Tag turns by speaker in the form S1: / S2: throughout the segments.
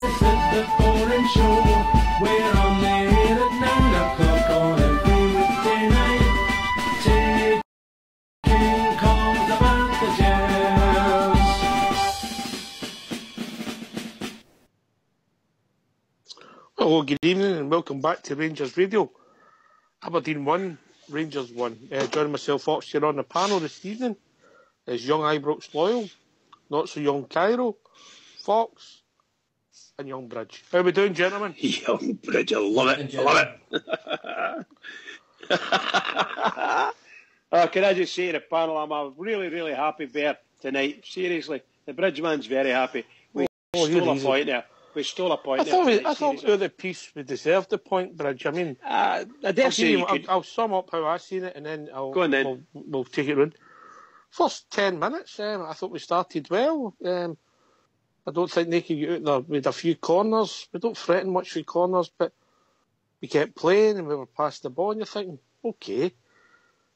S1: The morning show, we're on the air at 9 o'clock on every weekday night, taking calls about the Jazz.
S2: Hello, good evening and welcome back to Rangers Radio. Aberdeen 1, Rangers 1. Joining myself, Fox, here on the panel this evening is young Ibrox Loyal, not so young Cairo, Fox, and young Bridge. How are we doing, gentlemen?
S3: Young Bridge, I love it. I love it. Can I just say to the panel, I'm really, really happy there tonight. Seriously, the Bridge man's very happy. We stole a point there. We stole a point there.
S2: I thought out of the piece we deserved the point, Bridge. I mean,
S3: I dare say
S2: I'll sum up how I seen it, and then we'll take it round. First 10 minutes, I thought we started well. I don't think they could get out there. We had a few corners. We don't threaten much with corners, but we kept playing and we were past the ball, and you're thinking, okay,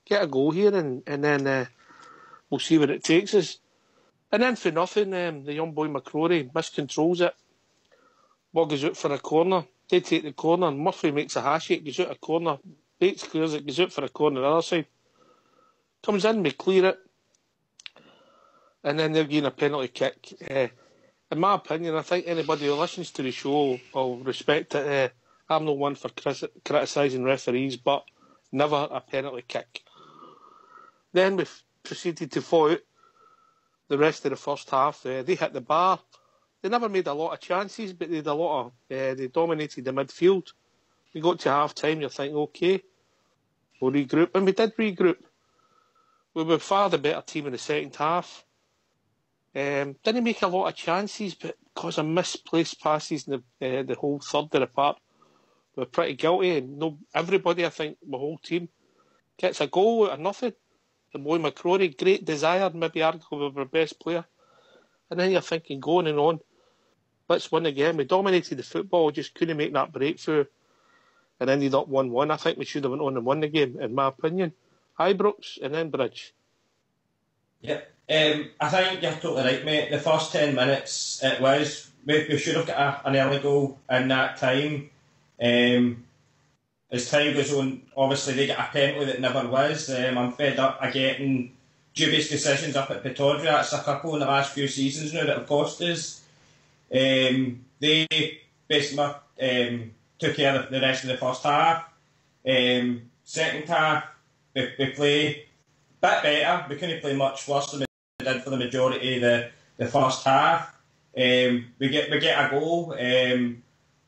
S2: get a goal here and then we'll see where it takes us. And then for nothing, the young boy McCrory miscontrols it. Ball goes out for a corner. They take the corner and Murphy makes a hash it, goes out a corner. Bates clears it, goes out for a corner the other side. Comes in, we clear it. And then they're getting a penalty kick. In my opinion, I think anybody who listens to the show will respect it. I'm no one for criticising referees, but never a penalty kick. Then we proceeded to fall out the rest of the first half. They hit the bar. They never made a lot of chances, but they had a lot of. They dominated the midfield. We got to half time. You're thinking, okay, we'll regroup, and we did regroup. We were far the better team in the second half. Didn't make a lot of chances, but because of misplaced passes in the whole third of the park, we were pretty guilty. And everybody, I think, the whole team, gets a goal out of nothing. The boy McCrory, great desire, maybe arguably our best player. And then you're thinking, going and on, let's win again. We dominated the football, just couldn't make that breakthrough and ended up 1-1. I think we should have went on and won the game, in my opinion. Ibrox and then Bridge.
S4: Yep. I think you're totally right, mate. The first 10 minutes, it was. We should have got an early goal in that time. As time goes on, obviously they get a penalty that never was. I'm fed up of getting dubious decisions up at Pittodrie. That's a couple in the last few seasons now that have cost us. They basically took care of the rest of the first half. Second half, we play a bit better. We couldn't play much worse than we did for the majority of the first half. We get a goal.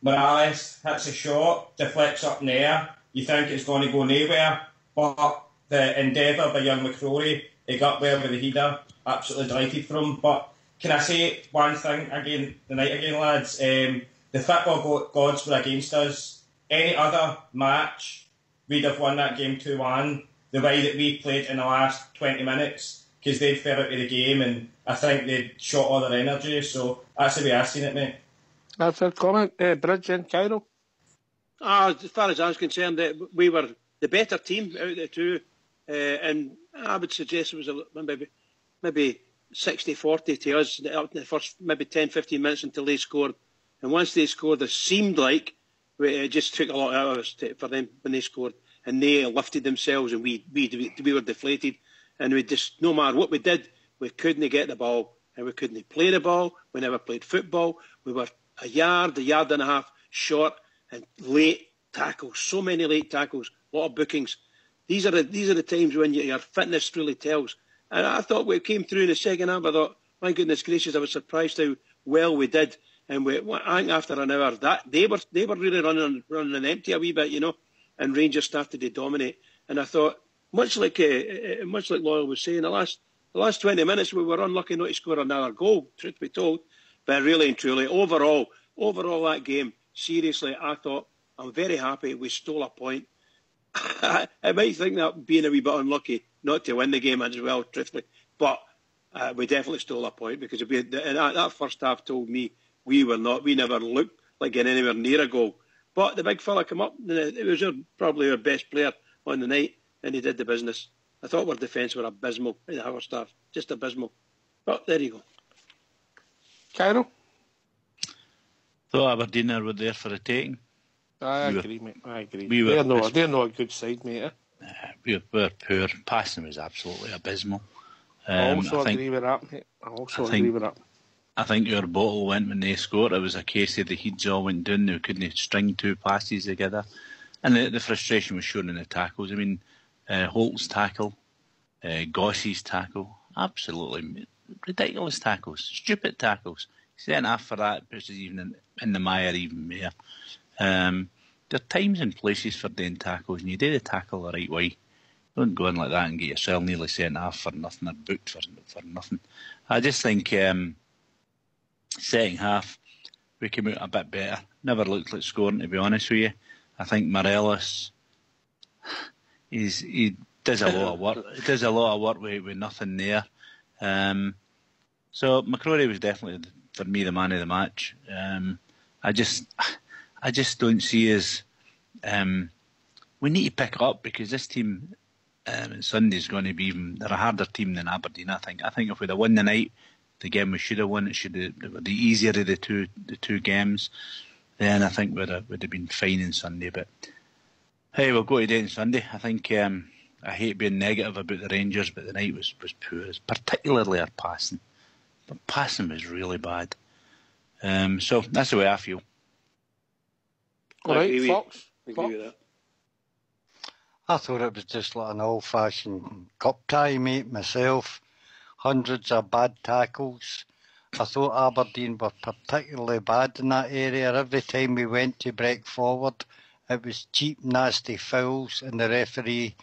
S4: Morales hits a shot, deflects up in the air. You think it's going to go nowhere, but the endeavour by young McCrory, he got there with the header. Absolutely delighted for him. But can I say one thing again tonight, lads? The football gods were against us. Any other match, we'd have won that game 2-1. The way that we played in the last 20 minutes, because they'd fell out of the game and I think they'd shot all their energy. So that's the way I've seen it, mate.
S2: That's a comment. Bridge and Cairo?
S3: As far as I was concerned, we were the better team out of the two. And I would suggest it was maybe 60-40 to us up in the first maybe 10-15 minutes until they scored. And once they scored, it seemed like it just took a lot out of us for them when they scored. And they lifted themselves and we were deflated. And we just, no matter what we did, we couldn't get the ball. And we couldn't play the ball. We never played football. We were a yard and a half short and late tackles. So many late tackles, a lot of bookings. These are the times when your fitness really tells. And I thought we came through in the second half. I thought, my goodness gracious, I was surprised how well we did. And I think after an hour, that they were really running an empty a wee bit, you know. And Rangers started to dominate. And I thought, much like Loyal was saying, the last 20 minutes we were unlucky not to score another goal. Truth be told, but really and truly, overall that game, seriously, I thought I'm very happy we stole a point. I might think that being a wee bit unlucky not to win the game as well, truthfully, but we definitely stole a point because that first half told me we never looked like getting anywhere near a goal. But the big fella came up, and it was probably our best player on the night, and he did the business. I thought our defence were abysmal in the first half, just abysmal. But there you go.
S2: Cairo?
S5: Thought Aberdeen were there for the taking.
S2: I agree, mate. I agree.
S5: They're
S2: not a good side, mate.
S5: We were poor. Passing was absolutely abysmal.
S2: I agree with that, mate. Agree with that.
S5: I think our bottle went when they scored. It was a case of the heats all went down. They couldn't string two passes together. And the frustration was shown in the tackles. I mean, Holt's tackle, Gossie's tackle, absolutely ridiculous tackles, stupid tackles. Sent off for that, puts us even in the mire even more. There are times and places for doing tackles, and you do the tackle the right way. Don't go in like that and get yourself nearly sent off for nothing or booked for nothing. I just think second half we came out a bit better. Never looked like scoring, to be honest with you. I think Morelos, he does a lot of work. He does a lot of work with nothing there. So McCrory was definitely, for me, the man of the match. I just don't see us. We need to pick it up because this team on Sunday is going to be they're a harder team than Aberdeen. I think if we'd have won the night, the game we should have won, it would be easier of the two games. Then I think we'd have been fine on Sunday. But hey, we'll go today on Sunday. I think I hate being negative about the Rangers, but the night was poor, particularly our passing. The passing was really bad. So that's the way I feel.
S2: All right, Fox.
S3: I agree with that.
S6: I thought it was just like an old-fashioned cup tie, mate, myself. Hundreds of bad tackles. I thought Aberdeen were particularly bad in that area. Every time we went to break forward, it was cheap, nasty fouls, and the referee,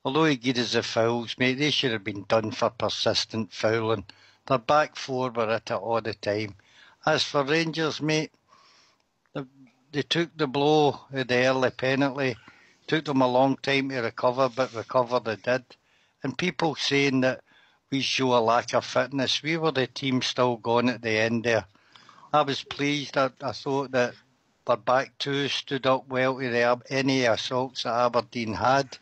S6: although he gave us the fouls, mate, they should have been done for persistent fouling. Their back four were at it all the time. As for Rangers, mate, they took the blow of the early penalty. Took them a long time to recover, but recover they did. And people saying that we show a lack of fitness, we were the team still going at the end there. I was pleased. I thought that their back two stood up well to any assaults that Aberdeen had.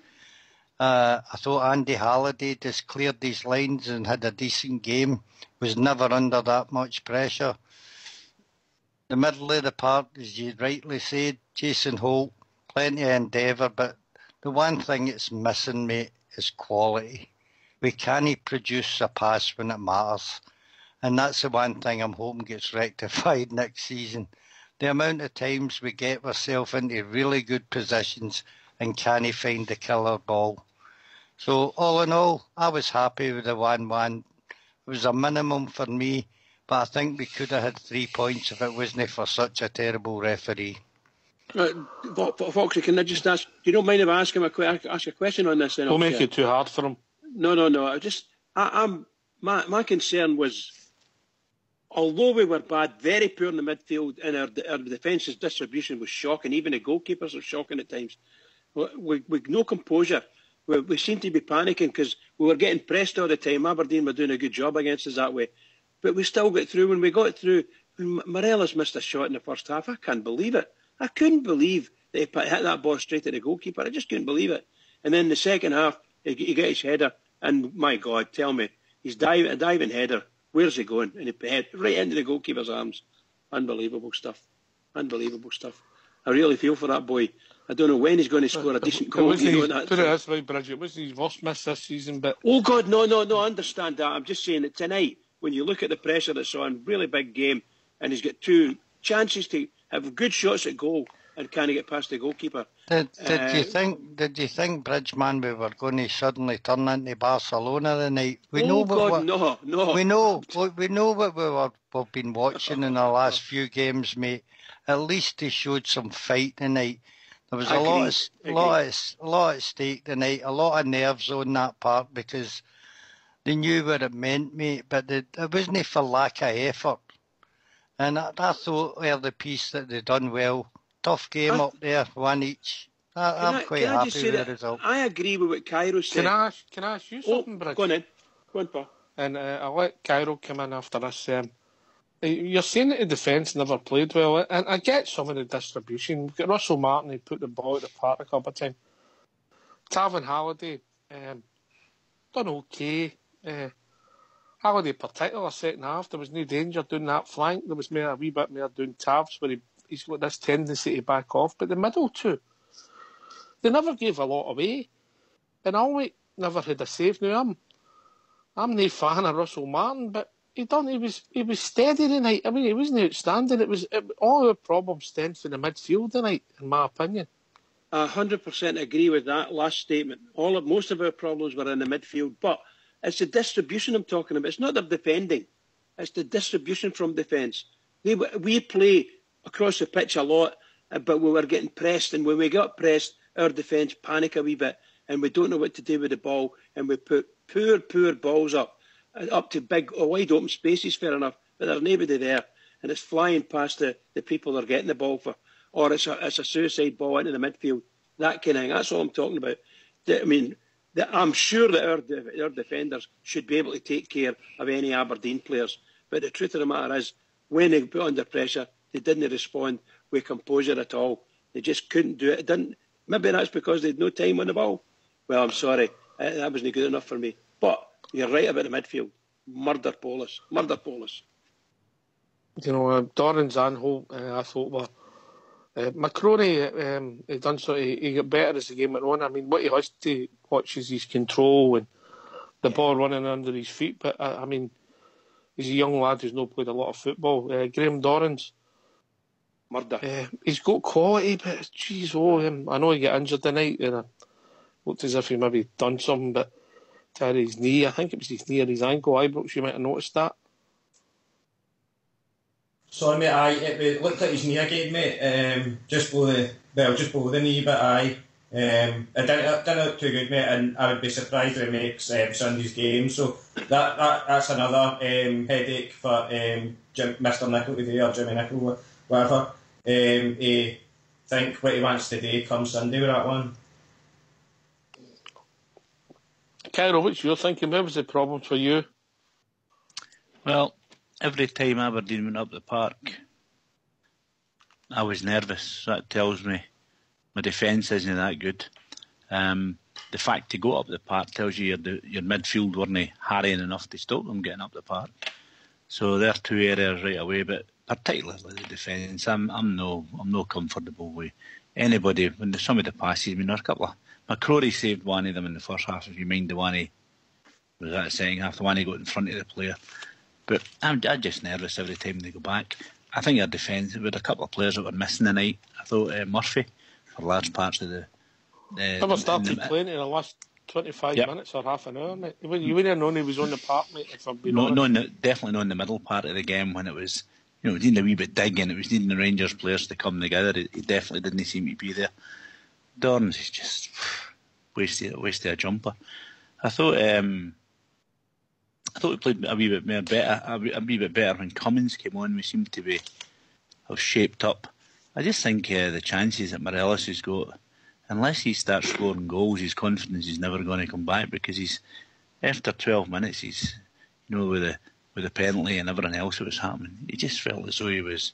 S6: I thought Andy Halliday just cleared these lines and had a decent game, was never under that much pressure. The middle of the park, as you rightly said, Jason Holt, plenty of endeavour, but the one thing that's missing, mate, is quality. We can't produce a pass when it matters, and that's the one thing I'm hoping gets rectified next season. The amount of times we get ourselves into really good positions and can't find the killer ball. So all in all, I was happy with the 1-1. It was a minimum for me, but I think we could have had 3 points if it wasn't for such a terrible referee.
S3: Foxy, can I just ask? You don't mind if I ask him ask a question on this?
S2: Don't make it too hard for him.
S3: No. My concern was, although we were bad, very poor in the midfield, and our defence's distribution was shocking. Even the goalkeepers were shocking at times. With no composure, we seemed to be panicking because we were getting pressed all the time. Aberdeen were doing a good job against us that way, but we still got through. When we got through, when Morelos missed a shot in the first half, I can't believe it. I couldn't believe that he hit that ball straight at the goalkeeper. I just couldn't believe it. And then the second half, he got his header, and my God, tell me, he's a diving header. Where's he going? And he head right into the goalkeeper's arms. Unbelievable stuff. I really feel for that boy. I don't know when he's going to score a decent goal.
S2: Put it this way, Bridget, it wasn't his worst miss this season, but...
S3: Oh, God, no, I understand that. I'm just saying that tonight, when you look at the pressure that's on, really big game, and he's got two chances to have good shots at goal and can't get past the goalkeeper.
S6: Did you think, Bridgeman, we were going to suddenly turn into Barcelona tonight?
S3: No.
S6: We know what we've been watching in the last few games, mate. At least they showed some fight tonight. There was a lot at stake tonight, a lot of nerves on that part because they knew what it meant, mate. But it wasn't for lack of effort. And I thought the piece that they done well. Tough game up there, one each. I'm quite happy with the result.
S3: I agree with what Cairo said.
S2: Can I ask you something, Bridget?
S3: Go on, Paul.
S2: And I'll let Cairo come in after this. You're saying that the defence never played well, and I get some of the distribution. We've got Russell Martin, who put the ball at the park a couple of times. Taven Halliday, done okay. Halliday particular second half, there was no danger doing that flank. There was a wee bit more doing tabs where he's got this tendency to back off. But the middle two, they never gave a lot away. And Alwick never had a save. Now, I'm no fan of Russell Martin, but he was steady tonight. I mean, he wasn't outstanding. All the problems stemmed from the midfield tonight, in my opinion.
S3: 100% agree with that last statement. Most of our problems were in the midfield, but it's the distribution I'm talking about. It's not the defending. It's the distribution from defence. We play across the pitch a lot, but we were getting pressed, and when we got pressed, our defence panic a wee bit, and we don't know what to do with the ball, and we put poor balls up to big, wide open spaces, fair enough, but there's nobody there, and it's flying past the people they're getting the ball for, or it's a suicide ball into the midfield, that kind of thing. That's all I'm talking about. I'm sure that our defenders should be able to take care of any Aberdeen players, but the truth of the matter is, when they put under pressure, they didn't respond with composure at all. They just couldn't do it. Maybe that's because they had no time on the ball. Well, I'm sorry, that wasn't good enough for me. But you're right about the midfield. Murder Polis.
S2: You know, Dorrans and Holt, I thought were... McCrory, he done so. He got better as the game went on. I mean, what he has to watch is his control and the ball running under his feet. But I mean, he's a young lad who's not played a lot of football. Graham Dorrans,
S3: murder.
S2: He's got quality, but geez, I know he got injured tonight, and it looked as if he maybe done something, but to his knee, I think it was his knee or his ankle. Ibrox, you might have noticed that.
S4: Sorry, mate, it looked like his knee again, mate. Just below the knee, but aye. It didn't look too good, mate, and I would be surprised if he makes Sunday's game. So that's another headache for Mr. Nichol today, or Jimmy Nichol, whatever. He think what he wants to do come Sunday with that one.
S2: Cairo, what's your thinking? What was the problem for you?
S5: Well, every time Aberdeen went up the park, I was nervous. That tells me my defence isn't that good. The fact to go up the park tells you your midfield weren't harrying enough to stop them getting up the park. So there are two areas right away, but particularly the defence. I'm no comfortable with anybody when some of the passes. I mean, there are a couple of McCrory saved one of them in the first half. If you mind the one he was that second half, the one he got in front of the player. But I'm just nervous every time they go back. I think our defence, we had a couple of players that were missing tonight. I thought Murphy, for large parts of the...
S2: Never started playing in the last 25 minutes or half an hour, mate. You wouldn't have known he was on the park, mate, if I'm being honest.
S5: Definitely not in the middle part of the game when it was, it needed a wee bit digging. It was needing the Rangers players to come together. He definitely didn't seem to be there. Dorrans is just wasted a jumper. I thought we played a wee bit better when Cummins came on. We seemed to have shaped up. I just think the chances that Morelos has got, unless he starts scoring goals, his confidence is never going to come back, because he's after 12 minutes, he's with the penalty and everything else that was happening, he just felt as though he was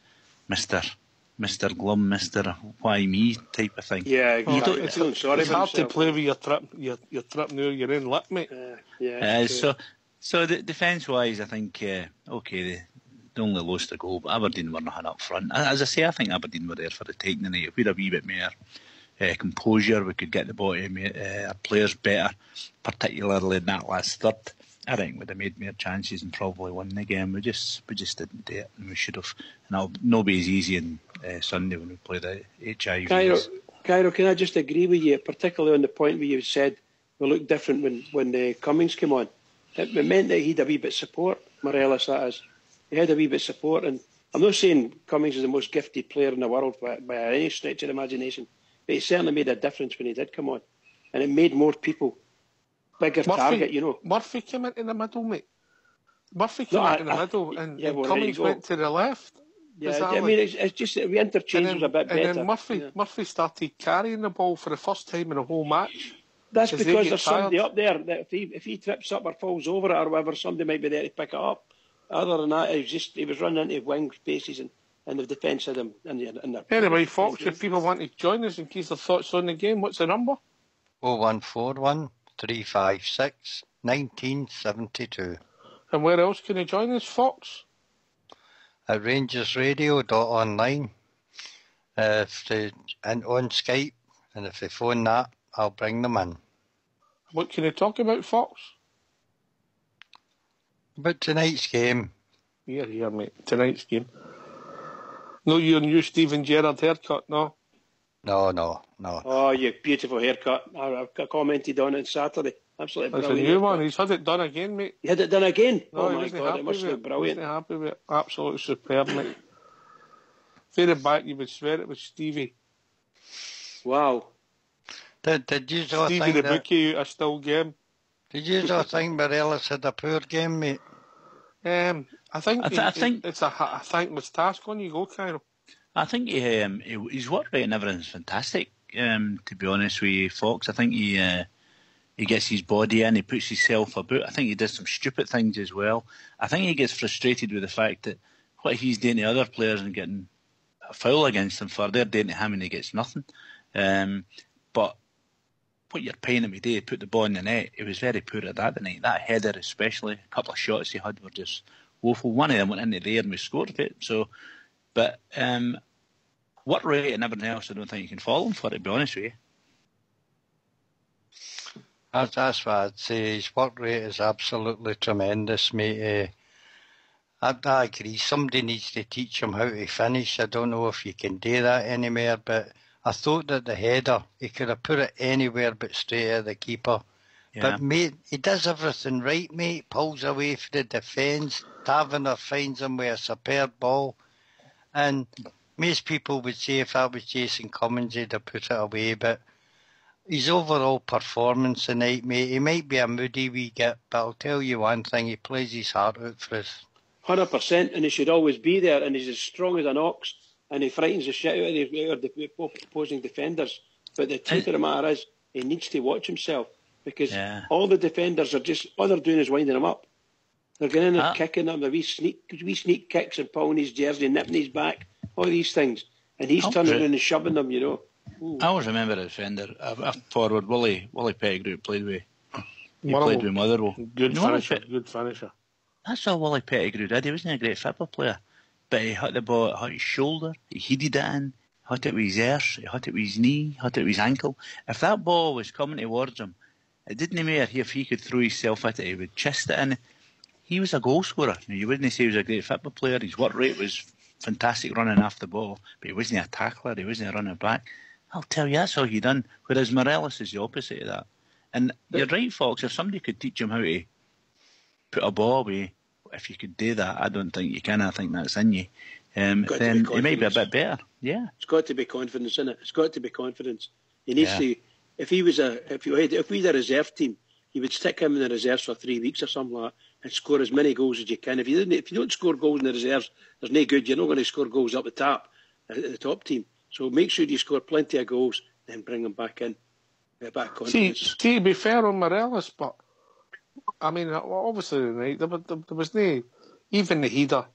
S5: Mr. Glum, Mr. Why me type of thing.
S3: Yeah, exactly.
S2: It's hard to play with your trip now. You're in luck, mate.
S5: So defence-wise, I think they only lost a goal, but Aberdeen were nothing up front. As I say, I think Aberdeen were there for the taking tonight. If we had a wee bit more composure, we could get the ball to our players better, particularly in that last third. I think we'd have made more chances and probably won the game. We just didn't do it, and we should have. And it'll not be as easy on Sunday when we play the HIV.
S3: Cairo, can I just agree with you, particularly on the point where you said we looked different when the Cummings came on. It meant that he had a wee bit of support, Morelos that is. He had a wee bit of support, and I'm not saying Cummings is the most gifted player in the world by any stretch of the imagination, but he certainly made a difference when he did come on. And it made more people bigger target,
S2: Murphy came into the middle, mate. Murphy came into the middle, and Cummings went to the left.
S3: Yeah, I mean, it's just that we interchange was a bit better.
S2: And then Murphy started carrying the ball for the first time in the whole match.
S3: That's because there's somebody up there that if he trips up or falls over it or whatever, somebody might be there to pick it up. Other than that, he was running into wing spaces and the defence had him in their...
S2: Anyway, Fox, if people want to join us in case their thoughts on the game, what's the number?
S6: 0141 356 1972.
S2: And where else can you join us, Fox?
S6: At RangersRadio.online. And on Skype, and if they phone that, I'll bring them in.
S2: What can you talk about, Fox?
S6: About tonight's game.
S2: Here, mate. Tonight's game. No, your new Steven Gerrard haircut, no?
S6: No.
S3: Oh, you beautiful haircut. I commented on it Saturday. Absolutely
S2: It's
S3: brilliant.
S2: a new one. He's had it done again, mate.
S3: You had it done again?
S2: No,
S3: oh, my God, it must look brilliant.
S2: He wasn't happy with it. Absolutely superb, mate. Faded back, you would swear it was Stevie.
S3: Wow.
S6: Did you all
S2: Stevie
S6: think
S2: the
S6: that...
S2: bookie, a still game.
S6: Did you all think Morelos had a poor game, mate?
S2: I think it's a thankless task. On you go, Cairo.
S5: I think his work rate and everything's fantastic. To be honest with you, Fox, I think he gets his body in, he puts himself about. I think he does some stupid things as well. I think he gets frustrated with the fact that what he's doing to other players and getting a foul against him for, they're doing to him and he gets nothing. But what you're paying him today, put the ball in the net, he was very poor at that tonight. That header especially, a couple of shots he had were just woeful. One of them went into there and we scored it. So, but work rate and everything else, I don't think you can fault him for it, to be honest with you.
S6: That's what I'd say. His work rate is absolutely tremendous, mate. I agree. Somebody needs to teach him how to finish. I don't know if you can do that anymore, but I thought that the header, he could have put it anywhere but straight at the keeper. Yeah. But, mate, he does everything right, mate. Pulls away from the defence. Taverner finds him with a superb ball. And most people would say if that was Jason Cummins, he'd have put it away. But his overall performance tonight, mate, he might be a moody wee git, but I'll tell you one thing, he plays his heart out for us.
S3: 100%, and he should always be there, and he's as strong as an ox, and he frightens the shit out of the opposing defenders. But the truth of the matter is, he needs to watch himself, because all the defenders are just, all they're doing is winding him up. They're going in and kicking him, the wee sneak kicks and pulling his jersey, nipping his back, all these things. And he's turning around and shoving them, you know. Ooh.
S5: I always remember a defender, a forward, Willie Pettigrew played with. He played with Motherwell.
S2: Good finisher.
S5: That's all Willie Pettigrew did. He wasn't a great football player. But he hit the ball, it hit his shoulder, he headed it in, hit it with his arse, he hit it with his knee, hit it with his ankle. If that ball was coming towards him, it didn't matter if he could throw himself at it, he would chest it in. He was a goal scorer. Now, you wouldn't say he was a great football player. His work rate was fantastic running off the ball, but he wasn't a tackler, he wasn't a running back. I'll tell you, that's all he done. Whereas Morelos is the opposite of that. And you're right, Fox, if somebody could teach him how to put a ball away, if you could do that, I don't think you can. I think that's in you. Then he might be a bit better. Yeah.
S3: It's got to be confidence, isn't it? It's got to be confidence. He needs to. If we had a reserve team, you would stick him in the reserves for 3 weeks or something like that and score as many goals as you can. If you don't score goals in the reserves, there's no good. You're not going to score goals up the top at the top team. So make sure you score plenty of goals, then bring them back in. Back confidence.
S2: See, to be fair on Morelos, but I mean, obviously tonight there was no, even the header.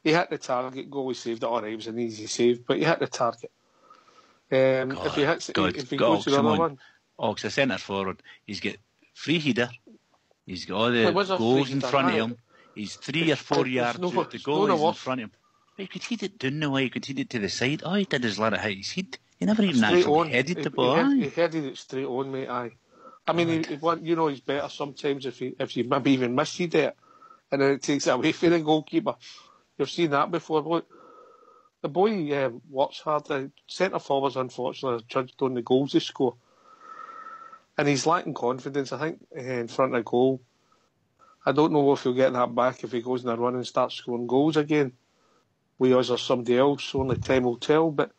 S2: He hit the target, goalie saved it. Alright, it was an easy save, but he hit the target. If he goes to the other one,
S5: Ox, a centre forward, he's got free header. He's got all the goals in front of him. He's 3 or 4 yards out. The goal is in front of him. But he could head it down the way. He could head it to the side. All he did is let it hit his head. He never even actually headed the ball.
S2: He headed it straight on, mate. Aye. I mean, he's better sometimes if you maybe even mishead it, and then it takes it away from the goalkeeper. You've seen that before. Look, the boy works hard. The centre forwards, unfortunately, are judged on the goals they score, and he's lacking confidence. I think in front of goal. I don't know if he'll get that back if he goes in a run and starts scoring goals again. We us or somebody else. Only time will tell. But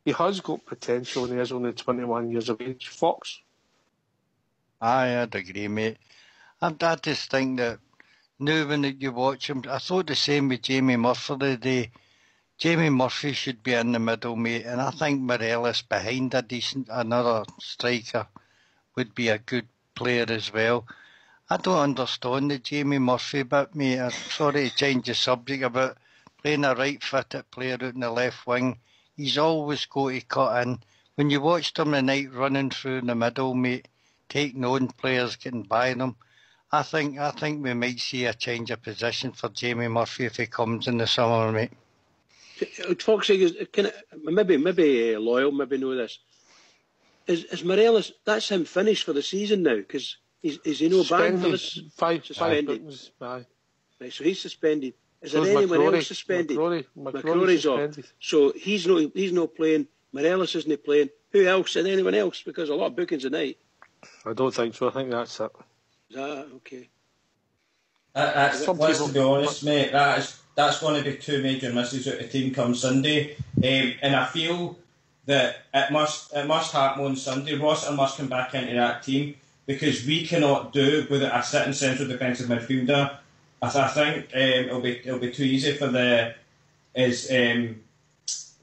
S2: he has got potential, and he is only 21 years of age. Fox.
S6: I'd agree, mate. I just think that now when you watch him, I thought the same with Jamie Murphy the day. Jamie Murphy should be in the middle, mate, and I think Morelos behind another striker would be a good player as well. I don't understand the Jamie Murphy bit, mate. I'm sorry to change the subject about playing a right-footed player out in the left wing. He's always got to cut in. When you watched him tonight running through in the middle, mate, taking on players, getting by them, I think we might see a change of position for Jamie Murphy if he comes in the summer, mate.
S3: Foxy, maybe Loyal maybe know this. Is Morelos, that's him finished for the season now, because is he no banned for this?
S2: Five
S3: suspended.
S2: Aye.
S3: Right, so he's suspended. Is
S2: So
S3: there anyone
S2: McCrory.
S3: else suspended?
S2: McCrory's
S3: off.
S2: suspended.
S3: So he's not playing. Morelos isn't playing. Who else? And anyone else? Because a lot of bookings tonight.
S2: I don't think so. I think that's it.
S3: Is that okay?
S4: Let's be honest, mate. That's going to be two major misses out of the team come Sunday, and I feel that it must happen on Sunday. Rossiter must come back into that team, because we cannot do without a sitting central defensive midfielder. I think it'll be too easy for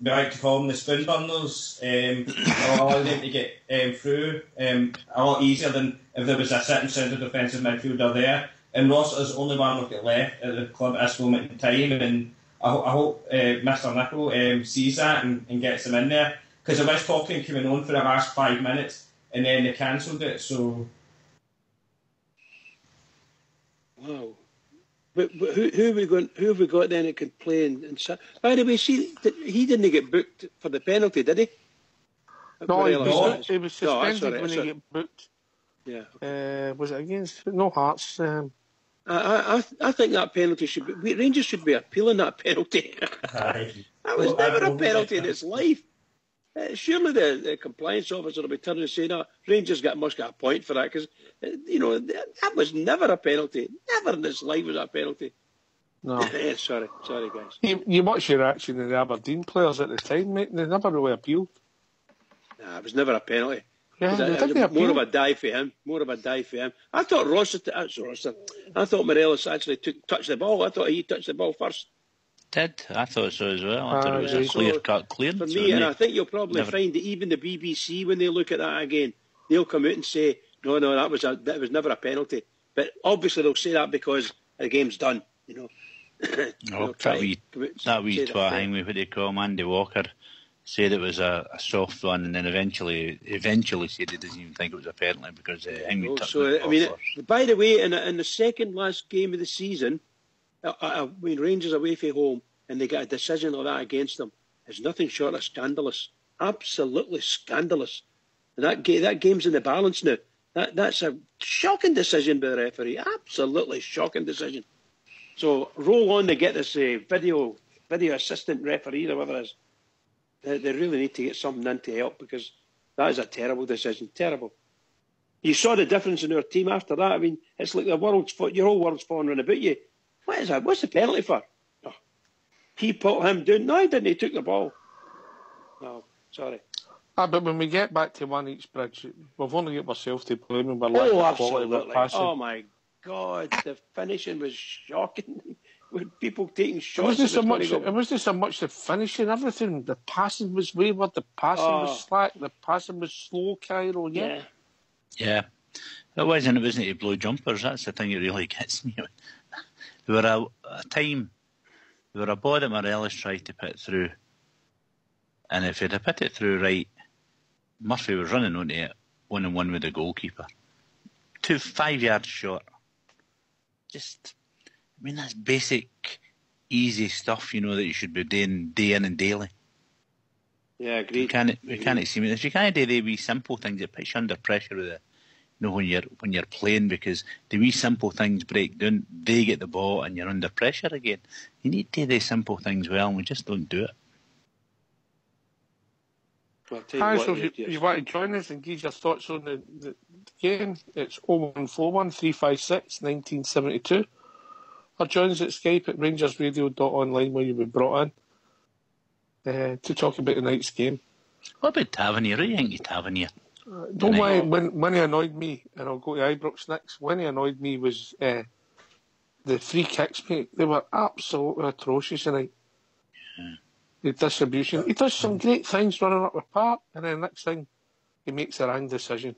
S4: we like to call them the spoon burners. Allow them to get through a lot easier than if there was a sitting central defensive midfielder there. And Rossiter's the only one we've got left at the club at this moment in time, and I hope Mr. Nicol sees that and gets him in there, because there was talking coming on for the last 5 minutes and then they cancelled it. So,
S3: wow. But who have we got then that can play and by the way, see, he didn't get booked for the penalty, did he?
S2: No, he was suspended when he got booked.
S3: Yeah. Okay.
S2: Was it against Hearts?
S3: I think that penalty Rangers should be appealing that penalty. That was never a penalty in its life. Surely the compliance officer will be turning and saying, "No, Rangers must get a point for that," because that was never a penalty. Never in its life was that a penalty.
S2: No.
S3: Sorry, guys.
S2: You watch your reaction of the Aberdeen players at the time, mate. They never really appealed.
S3: Nah, it was never a penalty.
S2: Yeah,
S3: more of a dive for him. I thought I thought Morelos actually touched the ball. I thought he touched the ball first.
S5: I thought so as well. I thought it was a clear-cut clearance.
S3: For me, and I think you'll probably find that even the BBC, when they look at that again, they'll come out and say, no, that was never a penalty. But obviously they'll say that because the game's done,
S5: that wee twat hang with what they call him, Andy Walker, said it was a soft one, and then eventually said he doesn't even think it was a penalty because Henry touched the ball first.
S3: By the way, in the second last game of the season, when Rangers away from home and they get a decision like that against them, it's nothing short of scandalous. Absolutely scandalous. And that game's in the balance now. That's a shocking decision by the referee. Absolutely shocking decision. So roll on to get this video assistant referee or whatever it is. They really need to get something in to help, because that is a terrible decision. Terrible. You saw the difference in our team after that. I mean, it's like your whole world's falling around about you. What is that? What's the penalty for? Oh, he put him down. No, he didn't. He took the ball. No, sorry.
S2: But when we get back to one each bridge, we've only got ourselves to blame, and we're lacking the quality of passing.
S3: Oh my God, the finishing was shocking. With people taking shots.
S2: It wasn't so much the finishing, everything. The passing was wayward, the passing was slack, the passing was slow, Cairo, yeah.
S5: It wasn't to blow jumpers. That's the thing that really gets me. There were a ball that Morelos tried to put through, and if he'd have put it through right, Murphy was running onto it 1-on-1 with the goalkeeper. 5 yards short. That's basic, easy stuff, that you should be doing day in and daily.
S3: Yeah, agreed.
S5: We can't see it. If you can't do the wee simple things, it puts you under pressure with when you're playing, because the wee simple things break down, they get the ball and you're under pressure again. You need to do the simple things well, and we just don't do it.
S2: Hi, so if you want to join us and give your thoughts on the game, it's 0141 356 1972. Or join us at Skype at RangersRadio.online, where you'll be brought in to talk about the night's game.
S5: What about Tavernier? What do you think of Tavernier?
S2: Don't worry, when he annoyed me, and I'll go to Ibrox next, when he annoyed me was the free kicks, mate. They were absolutely atrocious tonight. Yeah. The distribution. He does some great things running up the park, and then the next thing, he makes a wrong decision.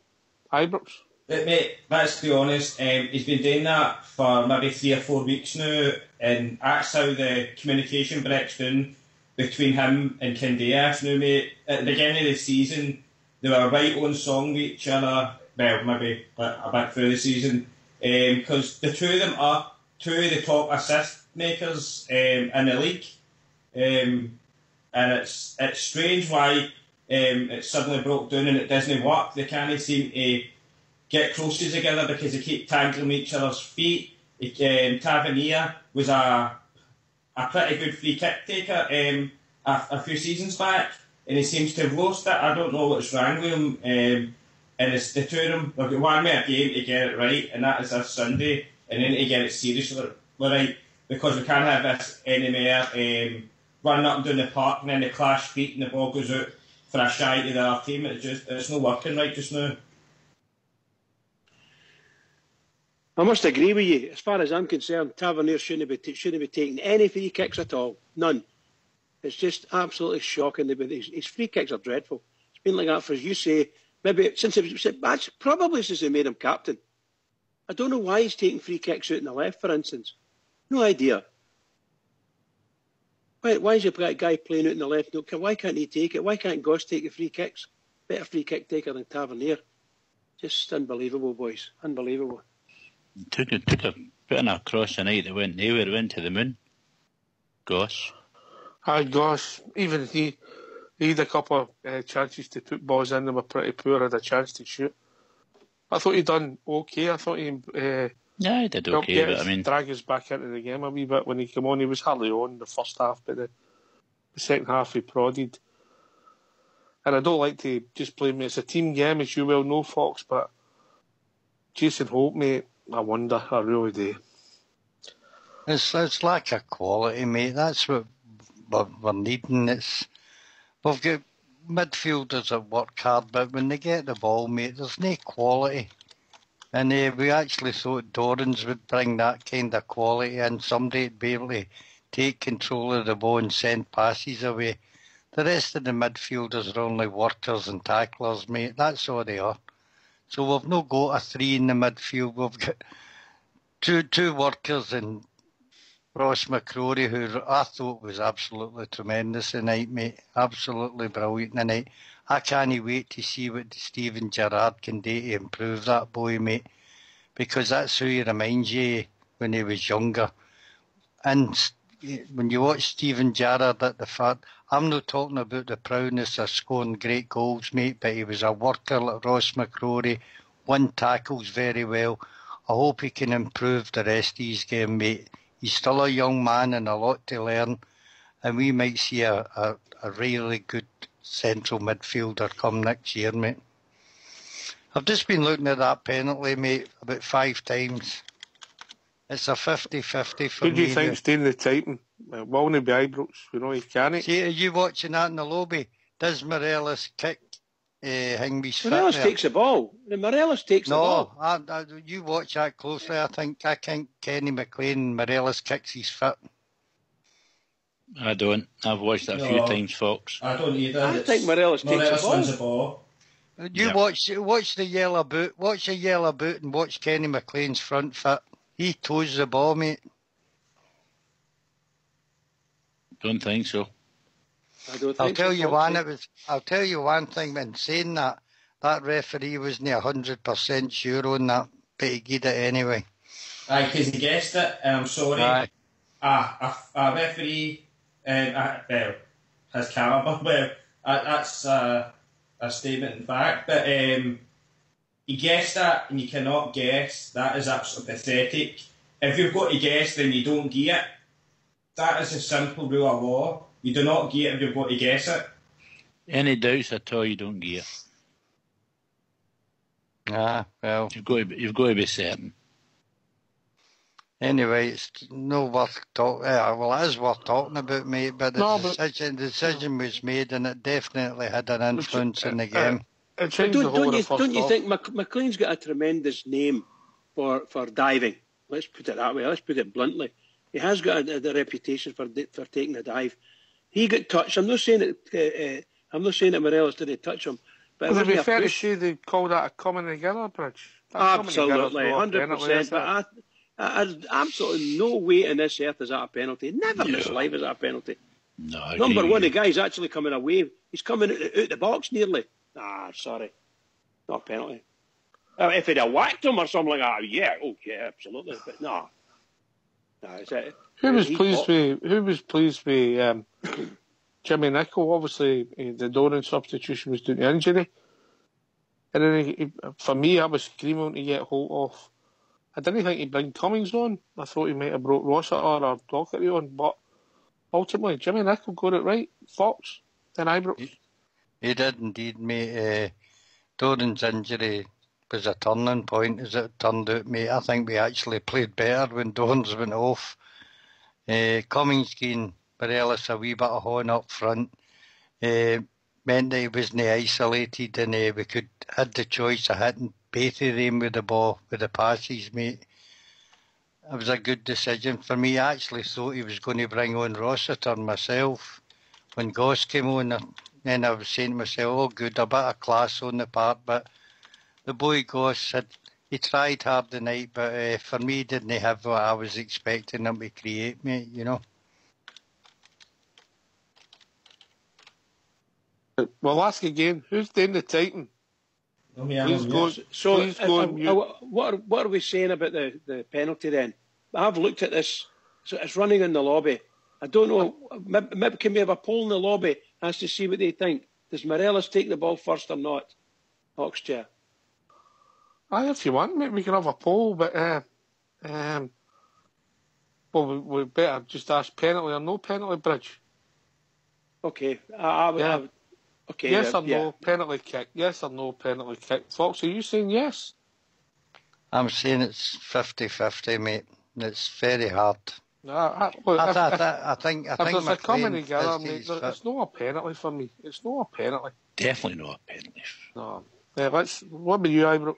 S2: Ibrox.
S4: But mate, let's be honest, he's been doing that for maybe 3 or 4 weeks now, and that's how the communication breaks down between him and Candias now, mate. At the beginning of the season, they were right on song with each other, well, maybe a bit through the season, because the two of them are two of the top assist makers in the league. And it's strange why it suddenly broke down and it doesn't work. They can't seem to get crosses together because they keep tangling each other's feet. Tavernier was a pretty good free kick taker a few seasons back, and he seems to have lost it. I don't know what's wrong with him. And it's the two of them. They've got one more game to get it right, and that is this Sunday, and then to get it seriously right, because we can't have this anymore running up and down the park and then they clash feet and the ball goes out for a shy to the other team. It's not working right just now.
S3: I must agree with you. As far as I'm concerned, Tavernier shouldn't be taking any free kicks at all. None. It's just absolutely shocking. His free kicks are dreadful. It's been like that for, as you say, maybe since he made him captain. I don't know why he's taking free kicks out in the left, for instance. No idea. Why is a guy playing out in the left? Why can't he take it? Why can't Goss take the free kicks? Better free kick taker than Tavernier. Just unbelievable, boys. Unbelievable.
S5: Took a bit on a cross tonight that went nowhere, went to the moon. Goss.
S2: Aye, Goss. Even he had a couple of chances to put balls in. They were pretty poor, had a chance to shoot. I thought he'd done okay. I thought he
S5: he did okay, but I mean,
S2: drag us back into the game a wee bit when he came on. He was hardly on the first half, but the second half he prodded. And I don't like to just blame it. It's a team game, as you well know, Fox, but Jason Holt, mate, I wonder, I really do.
S6: It's lack of quality, mate. That's what we're needing. We've got midfielders that work hard, but when they get the ball, mate, there's no quality. And we actually thought Dorans would bring that kind of quality in, somebody to be able to take control of the ball and send passes away. The rest of the midfielders are only workers and tacklers, mate. That's all they are. So we've not got a three in the midfield. We've got two workers and Ross McCrory, who I thought was absolutely tremendous tonight, mate. Absolutely brilliant tonight. I can't wait to see what Stephen Gerrard can do to improve that boy, mate, because that's who he reminds you when he was younger. And when you watch Stephen Gerrard at the fact, I'm not talking about the proudness of scoring great goals, mate, but he was a worker like Ross McCrory, won tackles very well. I hope he can improve the rest of his game, mate. He's still a young man and a lot to learn, and we might see a really good central midfielder come next year, mate. I've just been looking at that penalty, mate, about 5 times. It's a 50-50 for me.
S2: Who do you think's doing the typing? Walney by Ibrox, you know, he can't.
S6: See, are you watching that in the lobby? Does Morelos kick Hingby's foot?
S3: Morelos takes the ball. Morelos takes the ball.
S6: No, you watch that closely. I think Kenny McLean, Morelos kicks his foot.
S5: I don't. I've watched that a few times, Fox.
S4: I don't either.
S3: I think Morelos takes
S4: the ball.
S6: You watch the yellow boot. Watch the yellow boot and watch Kenny McLean's front foot. He toes the ball, mate.
S5: Don't think so.
S6: I'll tell you one thing. When saying that referee wasn't 100% sure on that, but he did it anyway.
S4: Aye, because he guessed it, and I'm sorry. A referee has calibre. Well, that's a statement in fact. But he guessed that, and you cannot guess. That is absolutely pathetic. If you've got to guess, then you don't get it. That is a simple rule of law. You do not get it if you've got to guess it.
S5: Any doubts at all, you don't get it.
S6: Well,
S5: you've got to be certain.
S6: Anyway, it's no worth talking. Well, it is worth talking about, mate. But the decision was made, and it definitely had an influence in the game.
S3: Don't you think McLean's got a tremendous name for diving? Let's put it that way. Let's put it bluntly. He has got a reputation for taking a dive. He got touched. I'm not saying that Morelos didn't touch him. But
S2: would it be fair to say they call that a coming together bridge?
S3: Absolutely, 100%. But I absolutely no way in this earth is that a penalty. Never in his life is that a penalty.
S5: No.
S3: Number one, the guy's actually coming away. He's coming out the box nearly. Sorry, not a penalty. If he'd have whacked him or something like that, yeah, absolutely. But no.
S2: Who was pleased with Jimmy Nicholl? Obviously, the Doran substitution was due to injury. And then, for me, I was screaming to get Holt off. I didn't think he'd bring Cummings on. I thought he might have brought Rossiter or Docherty on, but ultimately, Jimmy Nicholl got it right. Fox and Ibrox.
S6: He did indeed, mate. Doran's injury was a turning point, as it turned out, mate. I think we actually played better when Doran's went off. Cummings gave Morelos a wee bit of horn up front. Meant that he wasn't isolated, and we had the choice of hitting both of them with the ball, with the passes, mate. It was a good decision for me. I actually thought he was going to bring on Rossiter myself when Goss came on. Then I was saying to myself, oh good, a bit of class on the part, but the boy Goss he tried hard tonight, but for me he didn't have what I was expecting him to create, mate, you know.
S2: Well, ask again, who's doing the Titan? Please go.
S3: So, what are we saying about the penalty then? I've looked at this. So it's running in the lobby. I don't know. Maybe can we have a poll in the lobby as to see what they think? Does Morelos take the ball first or not? Hawks chair.
S2: Aye, if you want, maybe we can have a poll, but well, we better just ask penalty or no penalty, Bridge.
S3: Okay. Okay.
S2: Yes or no penalty kick? Yes or no penalty kick? Fox, are you saying yes?
S6: I'm saying it's 50-50, mate. It's very hard.
S2: I think there's a coming together, mate. It's not a penalty for me. It's not a penalty.
S5: Definitely not a penalty.
S2: No. What about you, Ibrox?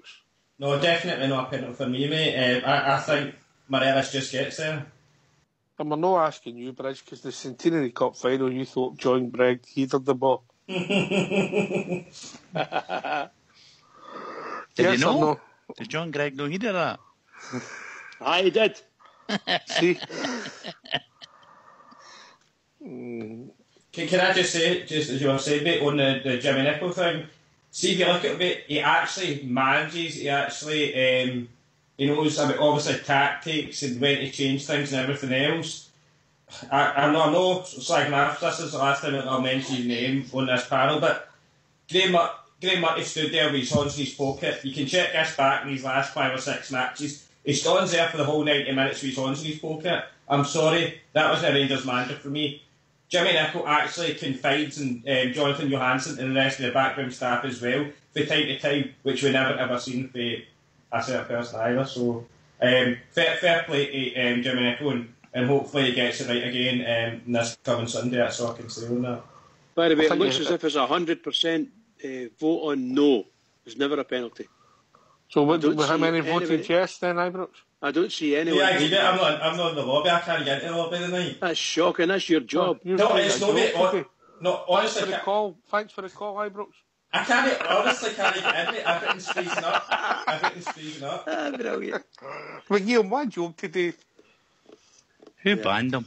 S4: No, definitely not a penalty for me, mate. I think Morelos just gets there.
S2: And we're not asking you, Bridge, because the Centenary Cup final, you thought John Gregg headed the ball.
S5: Did
S2: Yes
S5: you know?
S2: or no?
S5: Did John Gregg know he did that?
S3: Aye, he did.
S2: See?
S4: Can I just say, just as you were saying, mate, on the Jimmy Nicholl thing, see if you look at it, mate, he actually manages, he actually he knows about obviously tactics and when to change things and everything else. I know slagging off, this is the last time I'll mention his name on this panel, but Graham Murphy stood there with his hands in his pocket. You can check this back in his last 5 or 6 matches. He stands there for the whole 90 minutes with his hands in his pocket. I'm sorry, that wasn't a Rangers manager for me. Jimmy Nicholl actually confides in Jonathan Johansson and the rest of the backroom staff as well, from time to time, which we never ever seen for a certain person either. So, fair play to Jimmy Nicholl, and hopefully he gets it right again this coming Sunday. That's all I can say on that.
S3: By the way, it looks as if it's 100% vote on no. It's never a penalty.
S2: So how many voted yes then, Ibrox?
S3: I don't see anyone.
S4: Yeah, I'm not in the lobby. I can't get into the lobby tonight.
S3: That's shocking. That's your job.
S4: No, it's not, mate. No, honestly,
S2: thanks for the call, Ibrox.
S4: I can't get into it. Everything's freezing up.
S3: Brilliant.
S2: McGill, my job today.
S5: Who banned him?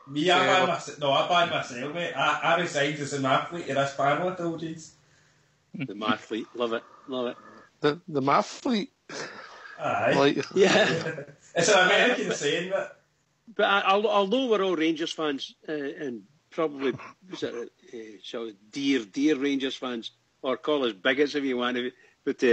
S4: Me, I banned myself, mate. I resigned as an athlete in this panel, I told you.
S3: The math fleet. Love it.
S2: The math fleet.
S4: Aye.
S3: Yeah.
S4: It's an American saying,
S3: but although we're all Rangers fans, and probably dear Rangers fans, or call us bigots if you want to, but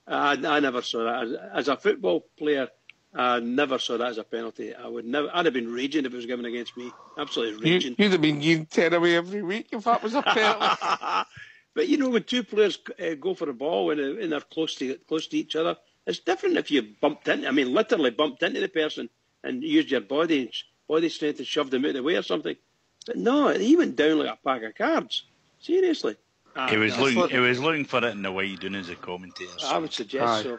S3: I never saw that as a football player. I never saw that as a penalty. I'd have been raging if it was given against me. Absolutely raging.
S2: You'd have been getting 10 away every week if that was a penalty.
S3: But you know, when two players go for a ball and they're close to each other, it's different if you literally bumped into the person and used your body strength and shoved them out of the way or something. But no, he went down like a pack of cards. Seriously.
S5: He was looking for it in the way you're doing as a commentator. So.
S3: I would suggest so.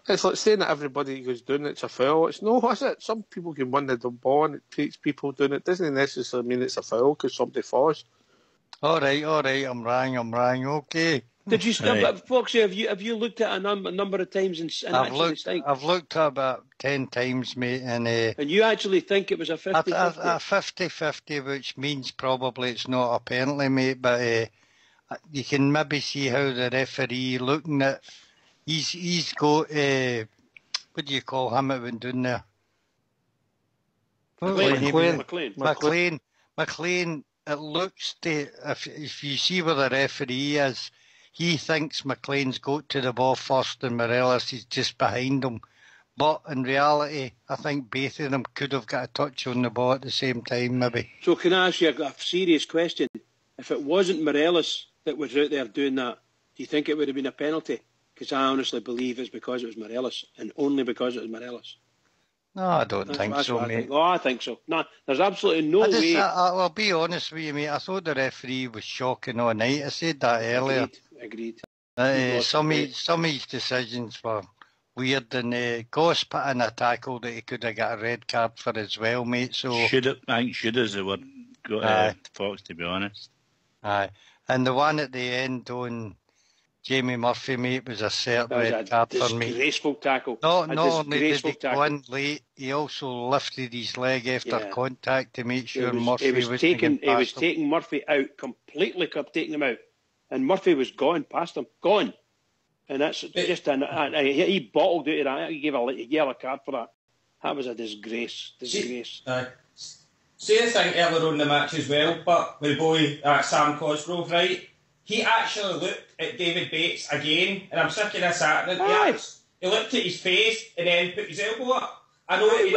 S2: It's like saying that everybody who's doing it's a foul. It's no, is it? Some people can win the ball and it takes people doing it. Doesn't necessarily mean it's a foul because somebody falls. All right. I'm wrong. Okay.
S3: Did you stop, Foxy? Have you looked at a number of times and actually think?
S6: I've looked at about 10 times, mate, and
S3: you actually think it was a 50-50?
S6: A 50-50, which means probably it's not a penalty, mate. But you can maybe see how the referee looking at he's got, what do you call him that went down there? McLean, it looks to, if you see where the referee is, he thinks McLean's got to the ball first and Morelos is just behind him. But in reality, I think both of them could have got a touch on the ball at the same time, maybe.
S3: So can I ask you a serious question? If it wasn't Morelos that was out there doing that, do you think it would have been a penalty? Because I honestly believe it's because it was Morelos, and only because it was Morelos.
S6: No, I don't think so, mate.
S3: Oh, I think so. No, there's absolutely no way.
S6: I'll be honest with you, mate. I thought the referee was shocking all night. I said that earlier.
S3: Agreed.
S6: Some of his decisions were weird, and Goss put in a tackle that he could have got a red card for as well, mate. So
S5: I think should have the word Fox, to be honest.
S6: Aye, and the one at the end on Jamie Murphy, mate, was a cert red card for me.
S3: Disgraceful tackle.
S6: Not only did he go in late, he also lifted his leg after contact to make sure Murphy was taking
S3: Murphy out completely, taking him out, and Murphy was gone past him, gone, and that's just he bottled out of that. He gave a yellow card for that. That was a disgrace.
S4: See the thing earlier on in the match as well, but with the boy Sam Cosgrove, right? He actually looked at David Bates again, and I'm sick of this happening. He looked at his face and then put his elbow up. I know he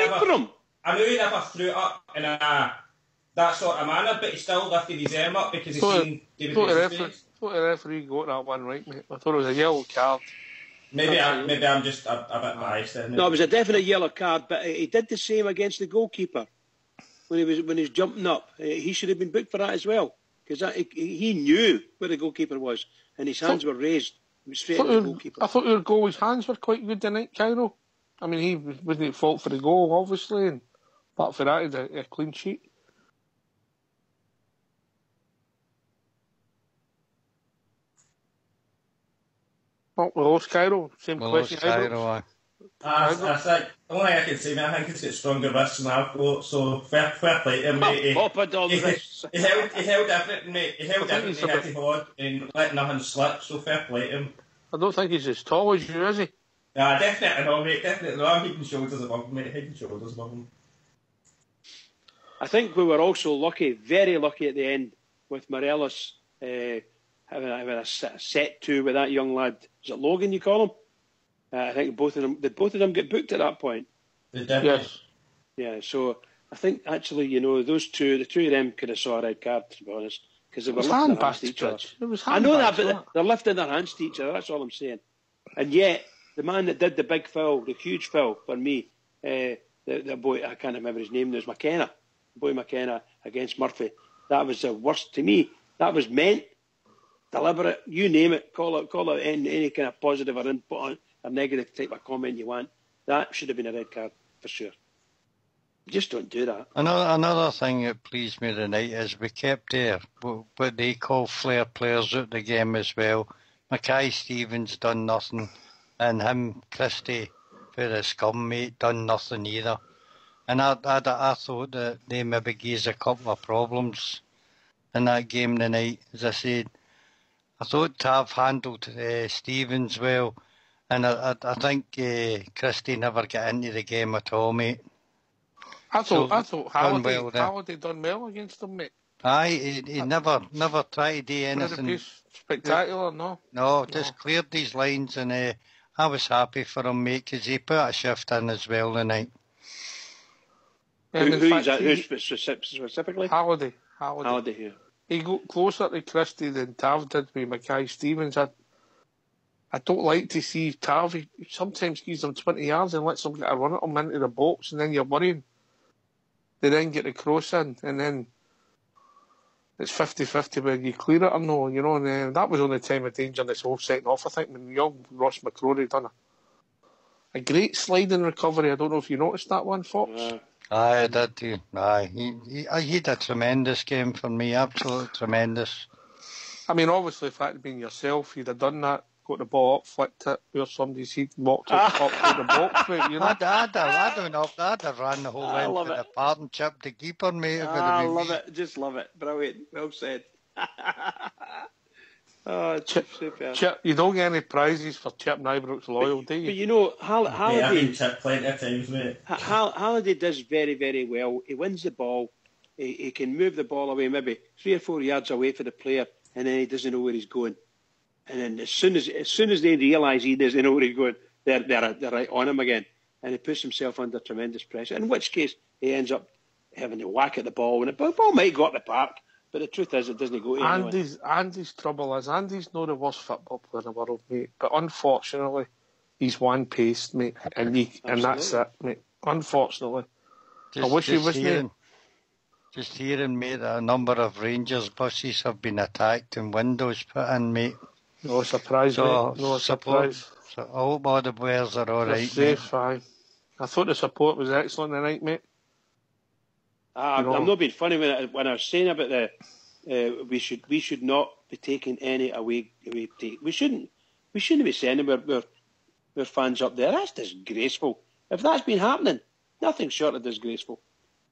S4: never threw it up in that sort of manner, but he still lifted his arm up because he seen David Bates' face.
S2: I thought the referee got that one right, mate. I thought it was a yellow card.
S4: Maybe I'm just a bit biased.
S3: No, it was a definite yellow card, but he did the same against the goalkeeper when he was jumping up. He should have been booked for that as well. Because he knew where the goalkeeper was, and his hands were raised. He was straight at the goalkeeper.
S2: I thought your goalie's hands were quite good tonight, Cairo. I mean, he wasn't at fault for the goal, obviously, and apart from that, he had a clean sheet. Well, we lost Cairo. Same question.
S6: Cairo,
S4: I think the only thing I can say, mate, I think he's got stronger wrists than I've got, so fair play to him, mate. He held everything, mate. He held everything he had to hold and let nothing slip, so fair play to him.
S2: I don't think he's as tall as you, is he?
S4: Yeah, definitely no, mate. Definitely no. I'm head and shoulders above him, mate. Head and shoulders above him.
S3: I think we were also lucky, very lucky at the end, with Morelos having a set two with that young lad. Is it Logan you call him? I think both of them get booked at that point.
S4: They did.
S2: Yes.
S3: Yeah, so I think actually, the two of them could have saw a red card, to be honest, because they were lifting their hands to each other. I know that, but they're lifting their hands to each other. That's all I'm saying. And yet, the man that did the big foul, the huge foul for me, the boy, I can't remember his name. There's McKenna, boy McKenna against Murphy. That was the worst to me. That was meant, deliberate. You name it. Call it any kind of positive or input on. A negative type of comment you want, that should have been a red card for sure. You just don't do that.
S6: Another thing that pleased me tonight is we kept what they call flair players out the game as well. Mackay Stevens done nothing, and him, Christie, for his scum mate, done nothing either. And I thought that they maybe gave us a couple of problems in that game tonight. As I said, I thought Tav handled Stevens well. And I think Christie never got into the game at all, mate.
S2: I thought Halliday done well against them, mate.
S6: Aye, he never tried to do anything
S2: spectacular, no.
S6: No, just cleared these lines, and I was happy for him, mate, because he put a shift in as well tonight.
S3: Who specifically?
S2: Halliday,
S3: yeah.
S2: He got closer to Christie than Tav did with Mackay Stevens. I don't like to see Tav. He sometimes gives them 20 yards and lets them get a run at him into the box, and then you're worrying. They then get the cross in, and then it's 50-50 whether you clear it or no, and that was only time of danger in this whole second half, I think, when young Ross McCrory done a great sliding recovery. I don't know if you noticed that one, Fox.
S6: Aye, I did too. Aye, he had a tremendous game for me, absolutely tremendous.
S2: I mean, obviously, if that had been yourself, you'd have done that. Got the ball up, flicked it, where somebody's he'd walked up to the box, mate,
S6: I'd have ran the whole length of the park and chipped the keeper, mate.
S3: I love it, just love it. Brilliant, well said. Oh, it's super.
S2: Chip, you don't get any prizes for Chip Nybrook's loyal, do you?
S3: But you know, Halliday...
S4: I've been chipped plenty of times, mate.
S3: Halliday does very, very well. He wins the ball. He can move the ball away maybe 3 or 4 yards away for the player, and then he doesn't know where he's going. And then as soon as they realise he doesn't know where he's going, they're right on him again. And he puts himself under tremendous pressure, in which case he ends up having to whack at the ball. And the ball might go up the park, but the truth is it doesn't go anywhere.
S2: Andy's trouble is, Andy's not the worst football player in the world, mate. But unfortunately, he's one-paced, mate. And that's it, mate. Unfortunately. I wish he was there.
S6: Just hearing, mate, that a number of Rangers buses have been attacked and windows put in, mate.
S2: No surprise, mate. No surprise.
S6: So I hope all the players are all right,
S2: safe, fine. I thought the support was excellent tonight, mate.
S3: I'm not being funny when I was saying about we should not be taking any away take. We shouldn't be sending our fans up there. That's disgraceful. If that's been happening, nothing short of disgraceful.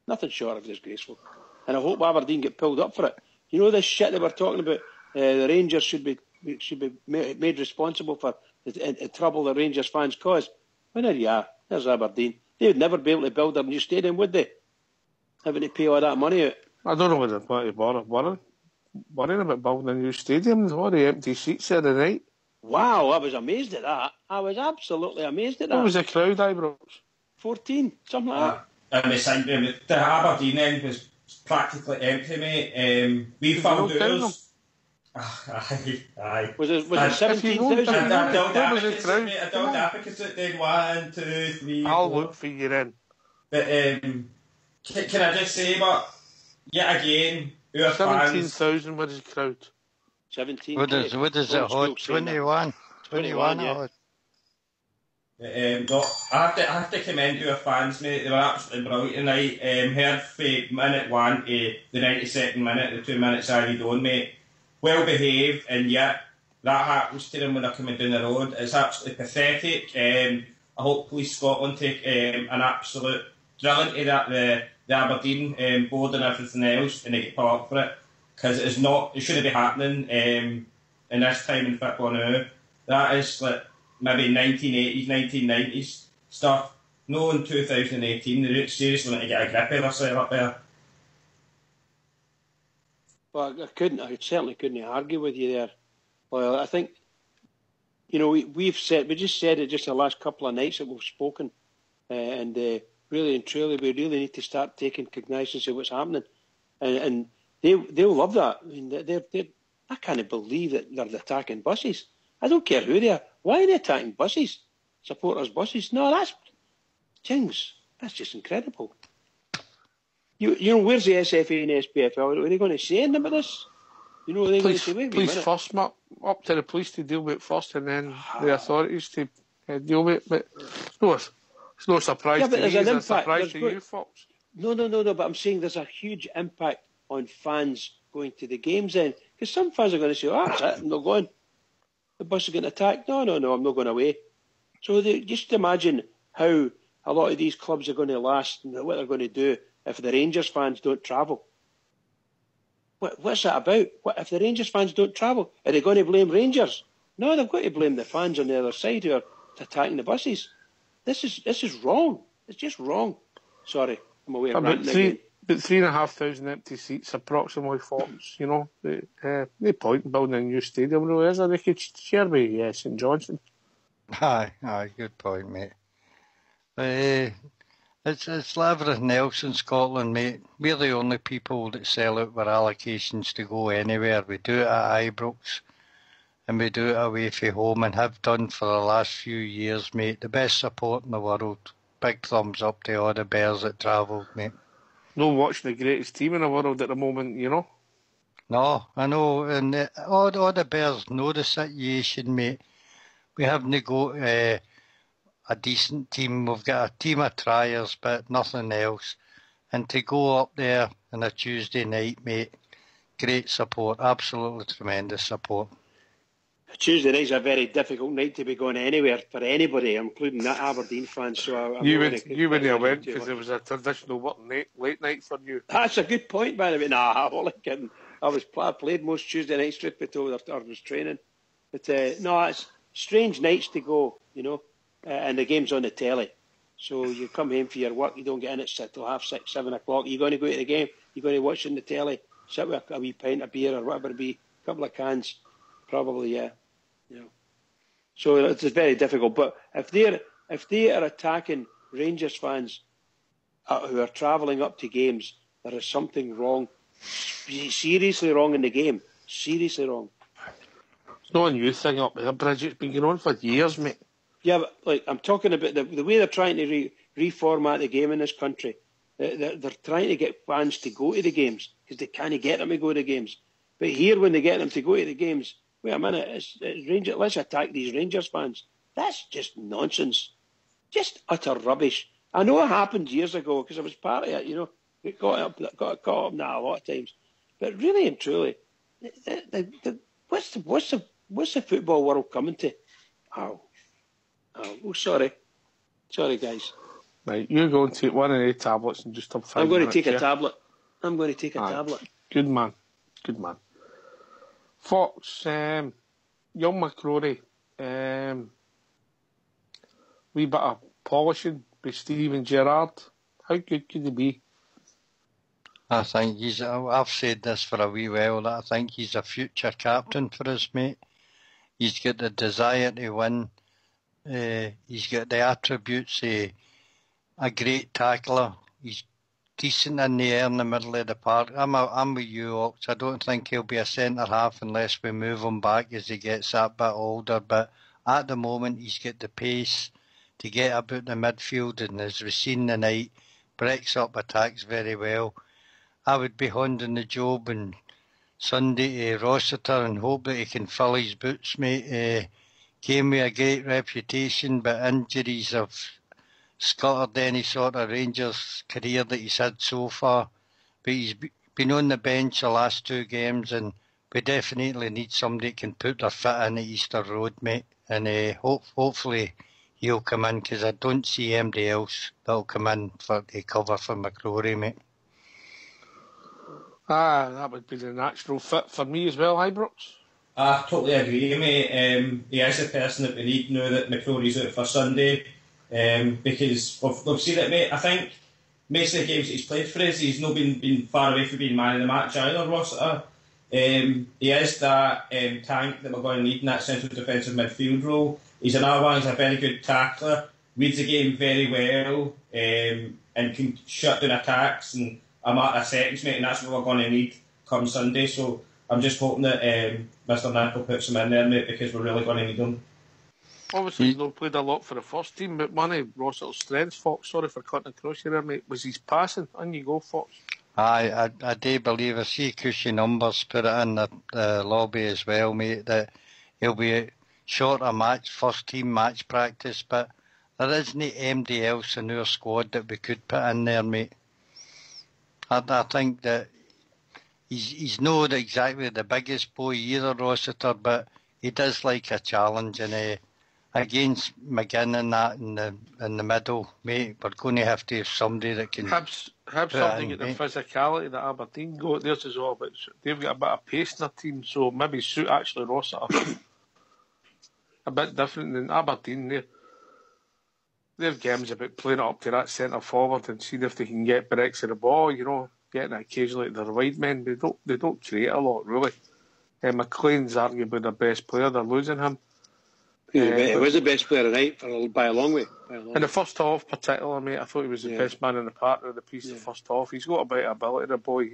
S3: Nothing short of disgraceful. And I hope Aberdeen get pulled up for it. You know this shit that we're talking about? The Rangers should be made responsible for the trouble the Rangers fans cause. Well, there you are. There's Aberdeen. They would never be able to build a new stadium, would they? Having to pay all that money out.
S2: I don't know whether they're worrying about building a new stadium. All the empty seats there tonight.
S3: Wow, I was amazed at that. I was absolutely amazed at that.
S2: What was the crowd, Ibrox?
S3: 14, something like that.
S4: And the Aberdeen end was practically empty, mate. We found ours. Aye.
S3: Was it 17,000?
S4: I don't advocates it then 1, 2, 3.
S2: I'll look for you in.
S4: But can I just say, but yet again, our
S2: 17,000 was the crowd.
S3: 17.
S6: What is it hold? 21. 21, yeah.
S4: No, I have to commend our fans, mate. They were absolutely brilliant tonight. Heard from minute 1 to the 92nd minute, the 2 minutes added on, mate. Well behaved, and yet that happens to them when they're coming down the road. It's absolutely pathetic. I hope Police Scotland take an absolute drilling to that the Aberdeen board and everything else, and they get put up for it, because it shouldn't be happening in this time in football now. That is like maybe 1980s, 1990s stuff. No, in 2018, they seriously need to get a grip of themselves up there.
S3: Well, I certainly couldn't argue with you there. Well, I think, you know, we just said it just the last couple of nights that we've spoken, and really and truly, we really need to start taking cognizance of what's happening, and they'll love that. I mean, I can't believe that they're attacking buses. I don't care who they are. Why are they attacking buses? Supporters' buses? No, that's just incredible. You know, where's the SFA and SPFL? Are they going to say anything about this? You know, are they going to say, wait a minute?
S2: Police first, Mark. Up to the police to deal with it first, and then the authorities to deal with it. But it's no surprise to me. It's a surprise to you, folks.
S3: No, but I'm saying there's a huge impact on fans going to the games then. Because some fans are going to say, oh, that's it, I'm not going. The bus is getting attacked. No, I'm not going away. So just imagine how a lot of these clubs are going to last and what they're going to do if the Rangers fans don't travel. What's that about? What if the Rangers fans don't travel? Are they going to blame Rangers? No, they've got to blame the fans on the other side who are attacking the buses. This is wrong. It's just wrong. Sorry, I'm away of ranting again.
S2: But 3,500 empty seats, approximately, folks. You know, no point in building a new stadium, really, is there? They could share with St Johnstone.
S6: Aye, good point, mate. It's like everything else in Scotland, mate. We're the only people that sell out our allocations to go anywhere. We do it at Ibrox, and we do it away from home, and have done for the last few years, mate. The best support in the world. Big thumbs up to all the Bears that travel, mate.
S2: No watching the greatest team in the world at the moment, you know.
S6: No, I know, and all the Bears know the situation, mate. We haven't got a decent team. We've got a team of triers, but nothing else. And to go up there on a Tuesday night, mate, great support, absolutely tremendous support.
S3: Tuesday night's a very difficult night to be going anywhere for anybody, including that Aberdeen fans. So you
S2: wouldn't have went because there was a traditional late night for you.
S3: That's a good point, by the way. Nah, I'm only kidding. I played most Tuesday nights, truth be told, or was training. But no, it's strange nights to go, you know, and the game's on the telly. So you come home for your work, you don't get in at till 6:30, 7 o'clock. You're going to go to the game, you're going to watch it on the telly, sit with a wee pint of beer or whatever it be, a couple of cans, probably, yeah. You know. So it's very difficult. But if they are attacking Rangers fans who are travelling up to games, there is something wrong, seriously wrong in the game. Seriously wrong.
S2: It's not a new thing up there, Bridge. It's been going on for years, mate.
S3: Yeah, but like I'm talking about the way they're trying to reformat the game in this country. They're trying to get fans to go to the games because they can't get them to go to the games. But here, when they get them to go to the games, wait a minute, it's Rangers. Let's attack these Rangers fans. That's just nonsense. Just utter rubbish. I know it happened years ago because I was part of it, you know. It got caught up now a lot of times. But really and truly, what's the football world coming to? Oh, sorry, guys.
S2: Right, you go and take one of the tablets and just have 5 minutes.
S3: I'm going to take a tablet. I'm going to take a tablet.
S2: Good man. Fox, young McCrory, wee bit of polishing by Steven Gerrard. How good could he be?
S6: I think I've said this for a wee while, that I think he's a future captain for us, mate. He's got the desire to win. He's got the attributes of a great tackler. He's decent in the air in the middle of the park. I'm with you, Ox. I don't think he'll be a centre-half unless we move him back as he gets that bit older. But at the moment, he's got the pace to get about the midfield, and as we've seen tonight, breaks up attacks very well. I would be handing the job on Sunday to Rossiter and hope that he can fill his boots, mate. Came with a great reputation, but injuries have scuttered any sort of Rangers career that he's had so far. But he's been on the bench the last 2 games, and we definitely need somebody that can put their foot in at Easter Road, mate. And hopefully he'll come in, because I don't see anybody else that'll come in for the cover for McCrory, mate.
S2: That would be the natural fit for me as well, Ibrox.
S4: I totally agree, mate. He is the person that we need now that McCrory's out for Sunday. Because we've seen it, mate. I think most of the games that he's played for us, he's not been far away from being man of the match either, Rossiter. He is that tank that we're going to need in that central defensive midfield role. He's another one, he's a very good tackler, reads the game very well, and can shut down attacks in a matter of seconds, mate, and that's what we're going to need come Sunday. So I'm just hoping that Mr. Nicol puts him in there, mate, because we're really going to need him.
S2: Obviously, he's not played a lot for the first team, but one of Rossiter's strengths, Fox, sorry for cutting across you there, mate, was his passing. On you go, Fox.
S6: I do believe, I see cushy numbers put it in the lobby as well, mate, that he'll be short a match, first team match practice, but there isn't anybody else in our squad that we could put in there, mate. I think that he's not exactly the biggest boy either, Rossiter, but he does like a challenge, and against McGinn and that in the middle, mate, we're going to have somebody that can
S2: have something at the physicality that Aberdeen got. Theirs is all about. They've got a bit of pace in their team, so maybe suit actually Rossiter a bit different than Aberdeen. Their game's about playing it up to that centre forward and seeing if they can get breaks of the ball. You know, getting it occasionally at their wide men. They don't create a lot really. McLean's arguably their best player. They're losing him.
S3: He was the best player tonight by a long way.
S2: In the first half, particularly, mate, I thought he was the best man in the partner of the piece. The first half, he's got a bit of ability. The boy,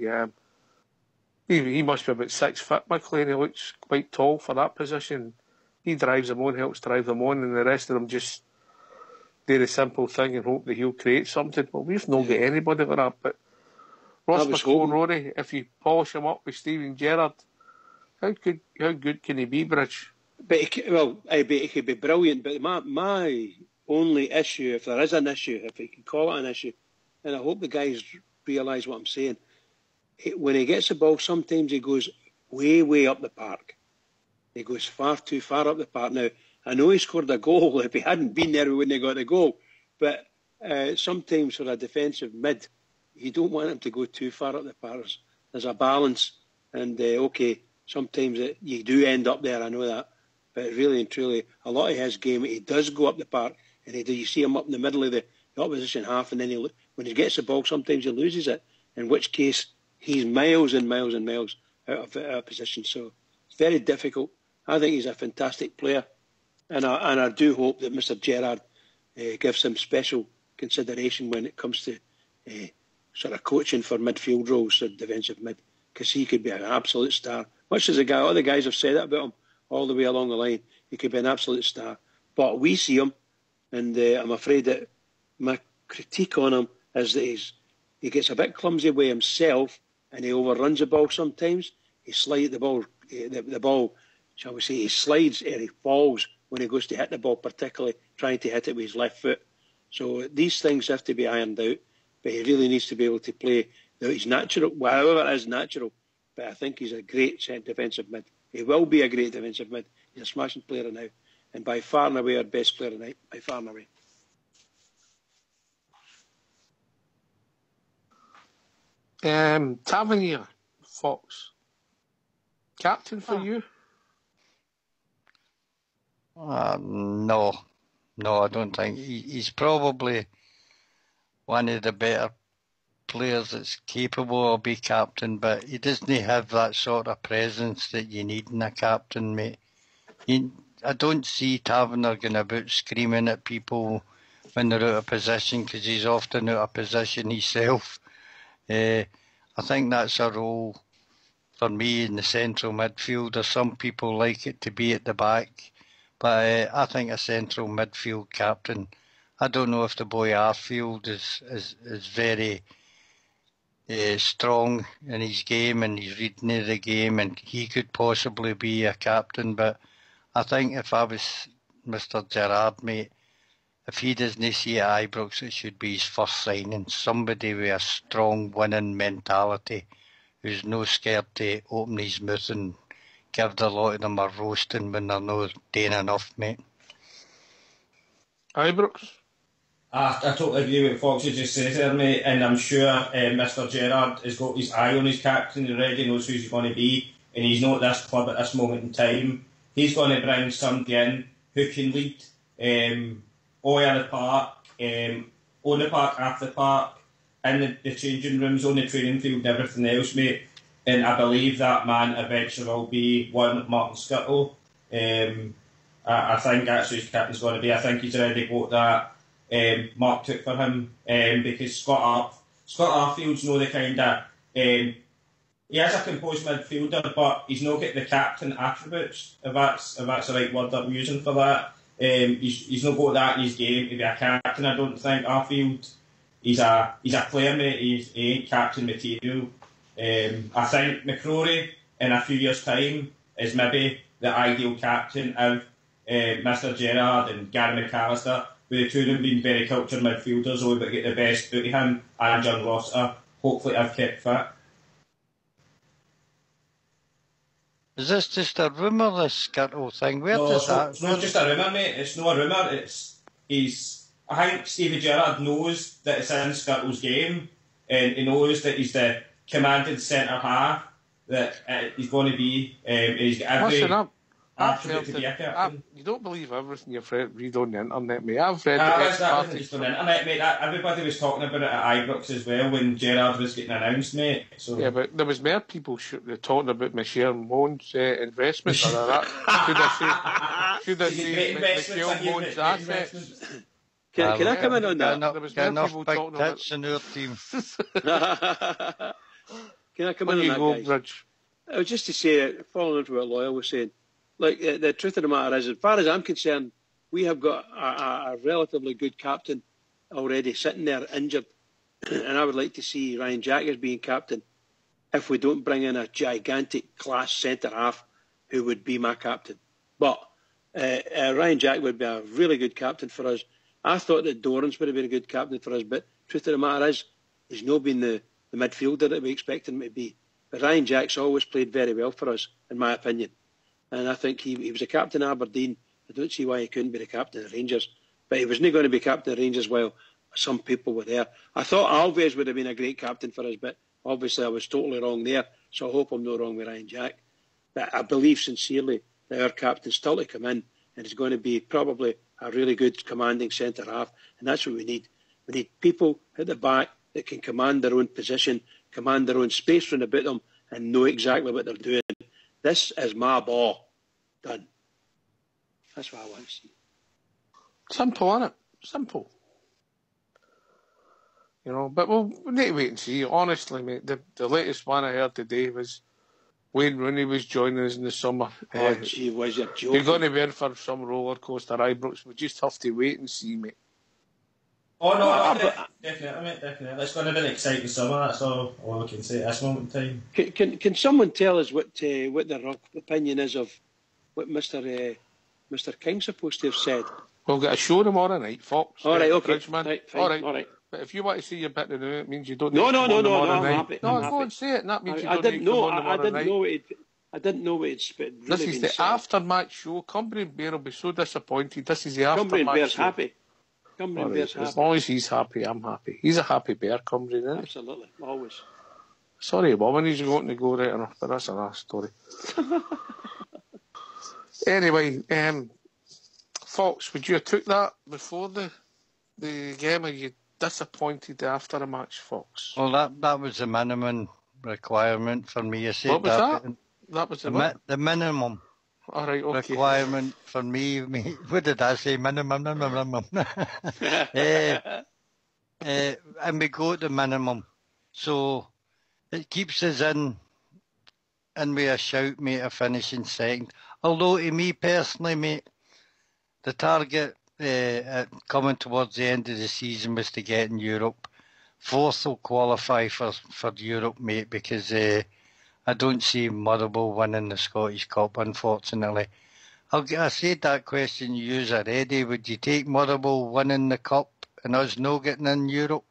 S2: he must be about 6 foot. McLean, he looks quite tall for that position. He drives them on, helps drive them on, and the rest of them just do the simple thing and hope that he'll create something. Well, we've not got anybody like that. But Ross McCrory, if you polish him up with Steven Gerrard, how good can he be, Bridge?
S3: But he could be brilliant. But my only issue, if there is an issue, if you can call it an issue, and I hope the guys realise what I'm saying, when he gets the ball, sometimes he goes way, way up the park. He goes far too far up the park. Now, I know he scored a goal. If he hadn't been there, we wouldn't have got the goal. But sometimes for a defensive mid, you don't want him to go too far up the park. There's a balance. And okay, sometimes you do end up there, I know that. But really and truly, a lot of his game, he does go up the park, and you see him up in the middle of the opposition half, and then when he gets the ball, sometimes he loses it, in which case he's miles and miles and miles out of position. So it's very difficult. I think he's a fantastic player, and I do hope that Mr. Gerrard gives him special consideration when it comes to sort of coaching for midfield roles or defensive mid, because he could be an absolute star. Much as all the guys have said it about him all the way along the line, he could be an absolute star. But we see him, and I'm afraid that my critique on him is that he gets a bit clumsy with himself, and he overruns the ball sometimes. He slides the ball, shall we say, he slides or he falls when he goes to hit the ball, particularly trying to hit it with his left foot. So these things have to be ironed out, but he really needs to be able to play his natural, however it is natural. But I think he's a great defensive mid. He will be a great defensive mid. He's a smashing player now, and by far and away our best player tonight, by far and away.
S2: Tavernier, Fox. Captain for you?
S6: No, I don't think. He's probably one of the better players that's capable of being captain, but he doesn't have that sort of presence that you need in a captain, mate. I don't see Tavernier going about screaming at people when they're out of position, because he's often out of position himself. I think that's a role for me in the central midfield. Or some people like it to be at the back, but I think a central midfield captain. I don't know if the boy Arfield is very strong in his game and his reading of the game, and he could possibly be a captain. But I think if I was Mr. Gerrard, mate, if he doesn't see at Ibrox, it should be his first signing. Somebody with a strong winning mentality, who's no scared to open his mouth and give the lot of them a roasting when they're not doing enough, mate.
S2: Ibrox?
S4: I totally agree with what Foxy just says there, mate, and I'm sure Mr. Gerrard has got his eye on his captain already, knows who he's going to be, and he's not at this club at this moment in time. He's going to bring somebody in who can lead all over the park, on the park, after the park, in the changing rooms, on the training field and everything else, mate. And I believe that man eventually will be one Martin Scuttle. I think that's who his captain's going to be. I think he's already got that Mark took for him, because Scott Arfield's no the kind of he is a composed midfielder, but he's not got the captain attributes, if that's the right word I'm using for that. He's not got that in his game to be a captain. I don't think Arfield. He's a player, mate. He ain't captain material. I think McCrory in a few years' time is maybe the ideal captain of Mr. Gerrard and Gary McAllister, with the two of them being very cultured midfielders, so we would get the best out of him and John Rossiter. Hopefully I've kept fit.
S6: Is this just a rumour, this Scuttle thing?
S4: It's not just a rumour, mate. It's not a rumour. I think Stevie Gerrard knows that it's in Scuttle's game, and he knows that he's the commanding centre half that he's going to be. And he's got every attribute to be a captain.
S2: You don't believe everything you've read on the internet, mate. I've read
S4: that just on the internet, mate. Everybody was talking about it at Ibrox as well when Gerrard was getting announced, mate. So.
S2: Yeah, but there was more people talking about Michelle Moan's investment or that. Should I say Michelle Moan's assets?
S3: Can I come in on that?
S2: There was more people talking about
S6: tits in our team.
S3: Can I come in on that, guys?
S2: Bridge?
S3: I was just to say, following on from what Loyal was saying, like the truth of the matter is, as far as I'm concerned, we have got a relatively good captain already sitting there injured, and I would like to see Ryan Jack as being captain if we don't bring in a gigantic class centre half who would be my captain. But Ryan Jack would be a really good captain for us. I thought that Dorrance would have been a good captain for us, but truth of the matter is, he's not been the midfielder that we expected him to be. But Ryan Jack's always played very well for us, in my opinion. And I think he was a captain of Aberdeen. I don't see why he couldn't be the captain of Rangers. But he wasn't going to be captain of Rangers while some people were there. I thought Alves would have been a great captain for us, but Obviously, I was totally wrong there, so I hope I'm not wrong with Ryan Jack. But I believe sincerely that our captain's still to come in, and he's going to be probably a really good commanding centre-half, and that's what we need. We need people at the back that can command their own position, command their own space round about them, and know exactly what they're doing. This is my ball. Done. That's what I want to see.
S2: Simple, innit? Simple. You know, but we'll need to wait and see. Honestly, mate, the latest one I heard today was Wayne Rooney was joining us in the summer.
S3: Oh, gee, was you joking?
S2: You're going to be in for some roller coaster Ibrox. We just have to wait and see, mate.
S4: Oh, no, definitely, mate, definitely. It's going to be an exciting summer, that's all I can say at this moment in time.
S3: Can someone tell us what their opinion is of what Mr. King's supposed to have said?
S2: We'll get a show tomorrow night, Fox.
S3: All right, okay.
S2: Bridgeman.
S3: Right, fine, all right.
S2: But if you want to see your bit of it, it means you don't
S3: No,
S2: need to come on tomorrow night.
S3: I'm happy.
S2: No,
S3: I'm
S2: go
S3: happy.
S2: and say it, and that means you don't need to come on tomorrow night.
S3: I didn't know it's really
S2: This is the aftermatch show. Cumbrian Bear will be so disappointed. This is the aftermatch show.
S3: Cumbrian Bear's happy. Cumbrian Bear's happy.
S2: As long as he's happy, I'm happy. He's a happy bear, Cumbrian, isn't he?
S3: Absolutely, always.
S2: Sorry, woman, he's wanting to go right enough, but that's another story. Anyway, Fox, would you have took that before the game? Are you disappointed after a match, Fox?
S6: Well, that was the minimum requirement for me. I said
S2: what was that? That was
S6: the minimum.
S2: All right, okay.
S6: Requirement for me. What did I say? Minimum. And we go to the minimum. So it keeps us in and with a shout, mate, of finishing second. Although to me personally, mate, the target coming towards the end of the season was to get in Europe. Fourth will qualify for Europe, mate, because I don't see Motherwell winning the Scottish Cup, unfortunately. I said that question you use already. Would you take Motherwell winning the Cup and us no getting in Europe?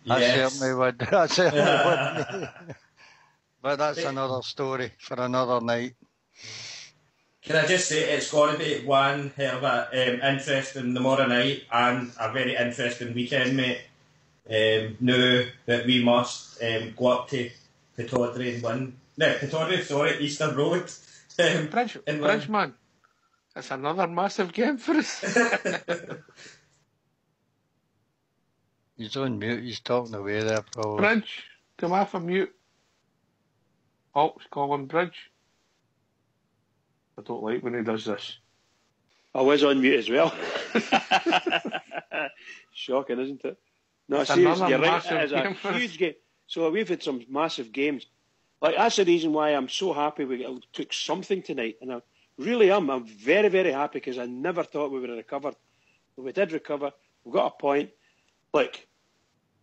S4: Yes.
S6: I certainly would. I certainly would. But that's another story for another night.
S4: Can I just say it's going to be one hell of a interesting tomorrow night and a very interesting weekend, mate. Now that we must go up to Pittodrie and win. No, Pittodrie, sorry, Easter Road.
S2: Bridgeman, it's another massive game for us.
S6: He's on mute, he's talking away there, probably.
S2: Bridge, come off of mute. Hawks calling Bridge. I don't like when he does this.
S3: I was on mute as well. Shocking, isn't it? No, seriously, you're right. It is a huge game. So we've had some massive games. Like, that's the reason why I'm so happy we took something tonight. And I really am. I'm very, very happy because I never thought we would have recovered. But we did recover. We got a point. Like,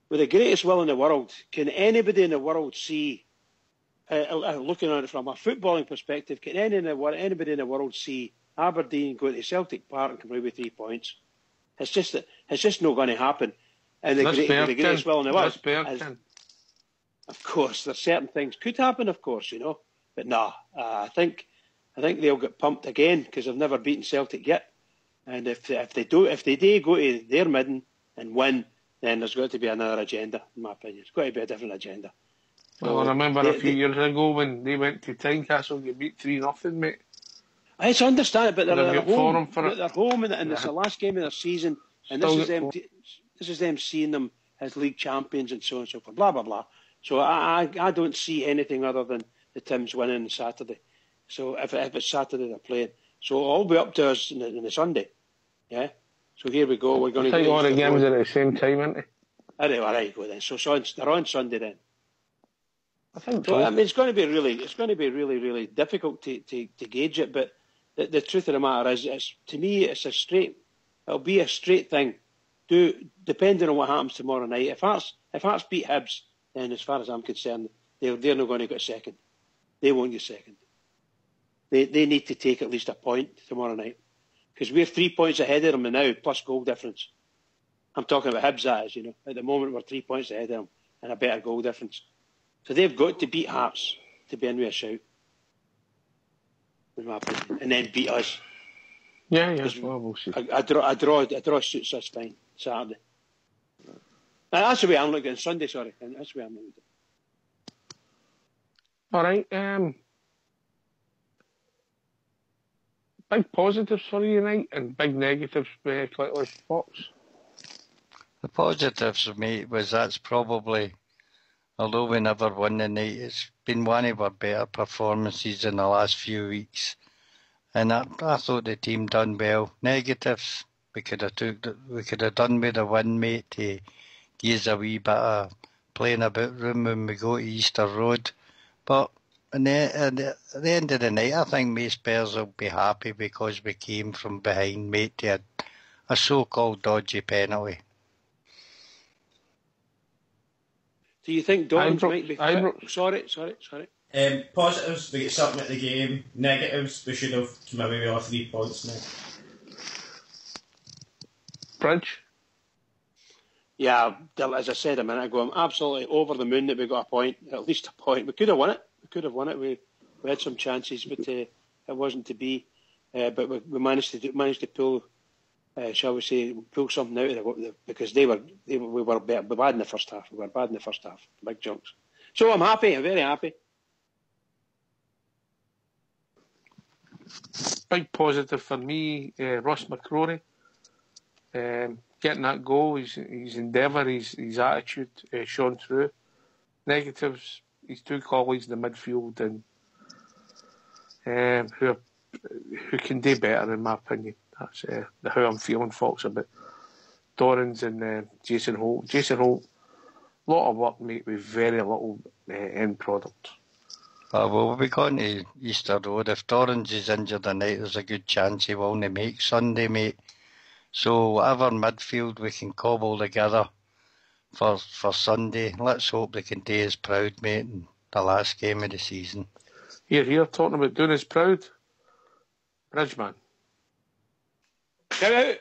S3: with the greatest will in the world, can anybody in the world see, looking at it from a footballing perspective, can anybody in the world see Aberdeen go to Celtic Park and come away with 3 points? It's just not going to happen. And the greatest will in the world. Of course, there's certain things could happen, of course, you know. But no, I think they'll get pumped again because they've never beaten Celtic yet. And if they do go to their midden and win, then there's got to be another agenda, in my opinion. It's got to be a different agenda.
S2: Well, I remember a few years ago when they went to Tynecastle, you beat 3-0, mate.
S3: It's understandable, but they're at home.
S2: They're
S3: home, and it's the last game of their season, and this is them seeing them as league champions and so on and so forth. Blah blah blah. So I don't see anything other than the Tims winning on Saturday. So if it's Saturday they're playing, so it'll all be up to us in the Sunday. Yeah. So here we go. We're going to
S2: take all the games at the same time, aren't they?
S3: All right, go then. So they're on Sunday then.
S2: I think
S3: so. I mean, it's going to be really difficult to gauge it. But the truth of the matter is, to me, it'll be a straight thing. Depending on what happens tomorrow night. If Hearts beat Hibs, then as far as I'm concerned, they're not going to get second. They won't get second. They need to take at least a point tomorrow night. Because we're 3 points ahead of them now, plus goal difference. I'm talking about Hibs, that is, you know. At the moment, we're 3 points ahead of them and a better goal difference. So they've got to beat Hearts to be in with a shout. In my opinion. And then beat us.
S2: Yeah, well, we'll see.
S3: A draw suits us fine, Saturday. That's the way I'm looking at it. Sunday, sorry. That's the way I'm looking at it.
S2: All right. Big positives for you tonight and big negatives, quickly, Fox.
S6: The positives, mate, was that's probably, although we never won the night, it's been one of our better performances in the last few weeks. And I thought the team done well. Negatives, we could have done with a win, mate, to give us a wee bit of playing about room when we go to Easter Road. But at the end of the night, I think most players will be happy because we came from behind, mate, to a so-called dodgy penalty.
S3: Do you think Dorrans might be fit? Sorry.
S4: Positives, we get something at the game. Negatives, we should have come away with all 3 points now.
S2: Bridge?
S3: Yeah, as I said a minute ago, I'm absolutely over the moon that we got a point, at least a point. We could have won it. We had some chances, but it wasn't to be. But we managed to pull, shall we say, pull something out of it because we were bad in the first half. We were bad in the first half, big chunks. So I'm happy. I'm very happy.
S2: Big positive for me, Ross McCrory. Getting that goal, his endeavour, his attitude shone through. Negatives, his 2 colleagues in the midfield and who can do better in my opinion. That's how I'm feeling, Fox, about Dorrans and Jason Holt. Jason Holt, lot of work, mate, with very little end product.
S6: Well, we'll be going to Easter Road. If Dorrans is injured tonight, there's a good chance he will only make Sunday, mate. So whatever midfield we can cobble together for Sunday, let's hope they can do us proud, mate, in the last game of the season.
S2: Here, talking about doing us proud. Bridgeman.
S3: Shout out!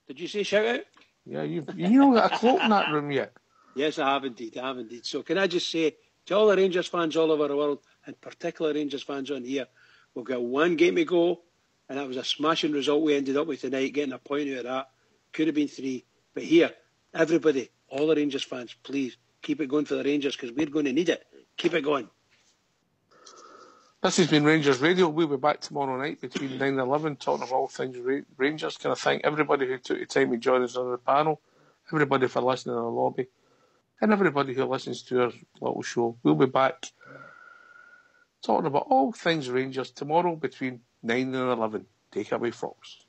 S3: Did you say shout out?
S2: Yeah, you don't got a cloak in that room yet.
S3: Yes, I have indeed. So can I just say to all the Rangers fans all over the world, and particularly Rangers fans on here, we've got 1 game to go, and that was a smashing result we ended up with tonight, getting a point out of that. Could have been 3. But here, everybody, all the Rangers fans, please keep it going for the Rangers because we're going to need it. Keep it going.
S2: This has been Rangers Radio. We'll be back tomorrow night between 9 and 11 talking about all things Rangers. Can I thank everybody who took the time to join us on the panel, everybody for listening in the lobby, and everybody who listens to our little show. We'll be back talking about all things Rangers tomorrow between 9 and 11. Take it away, Fox.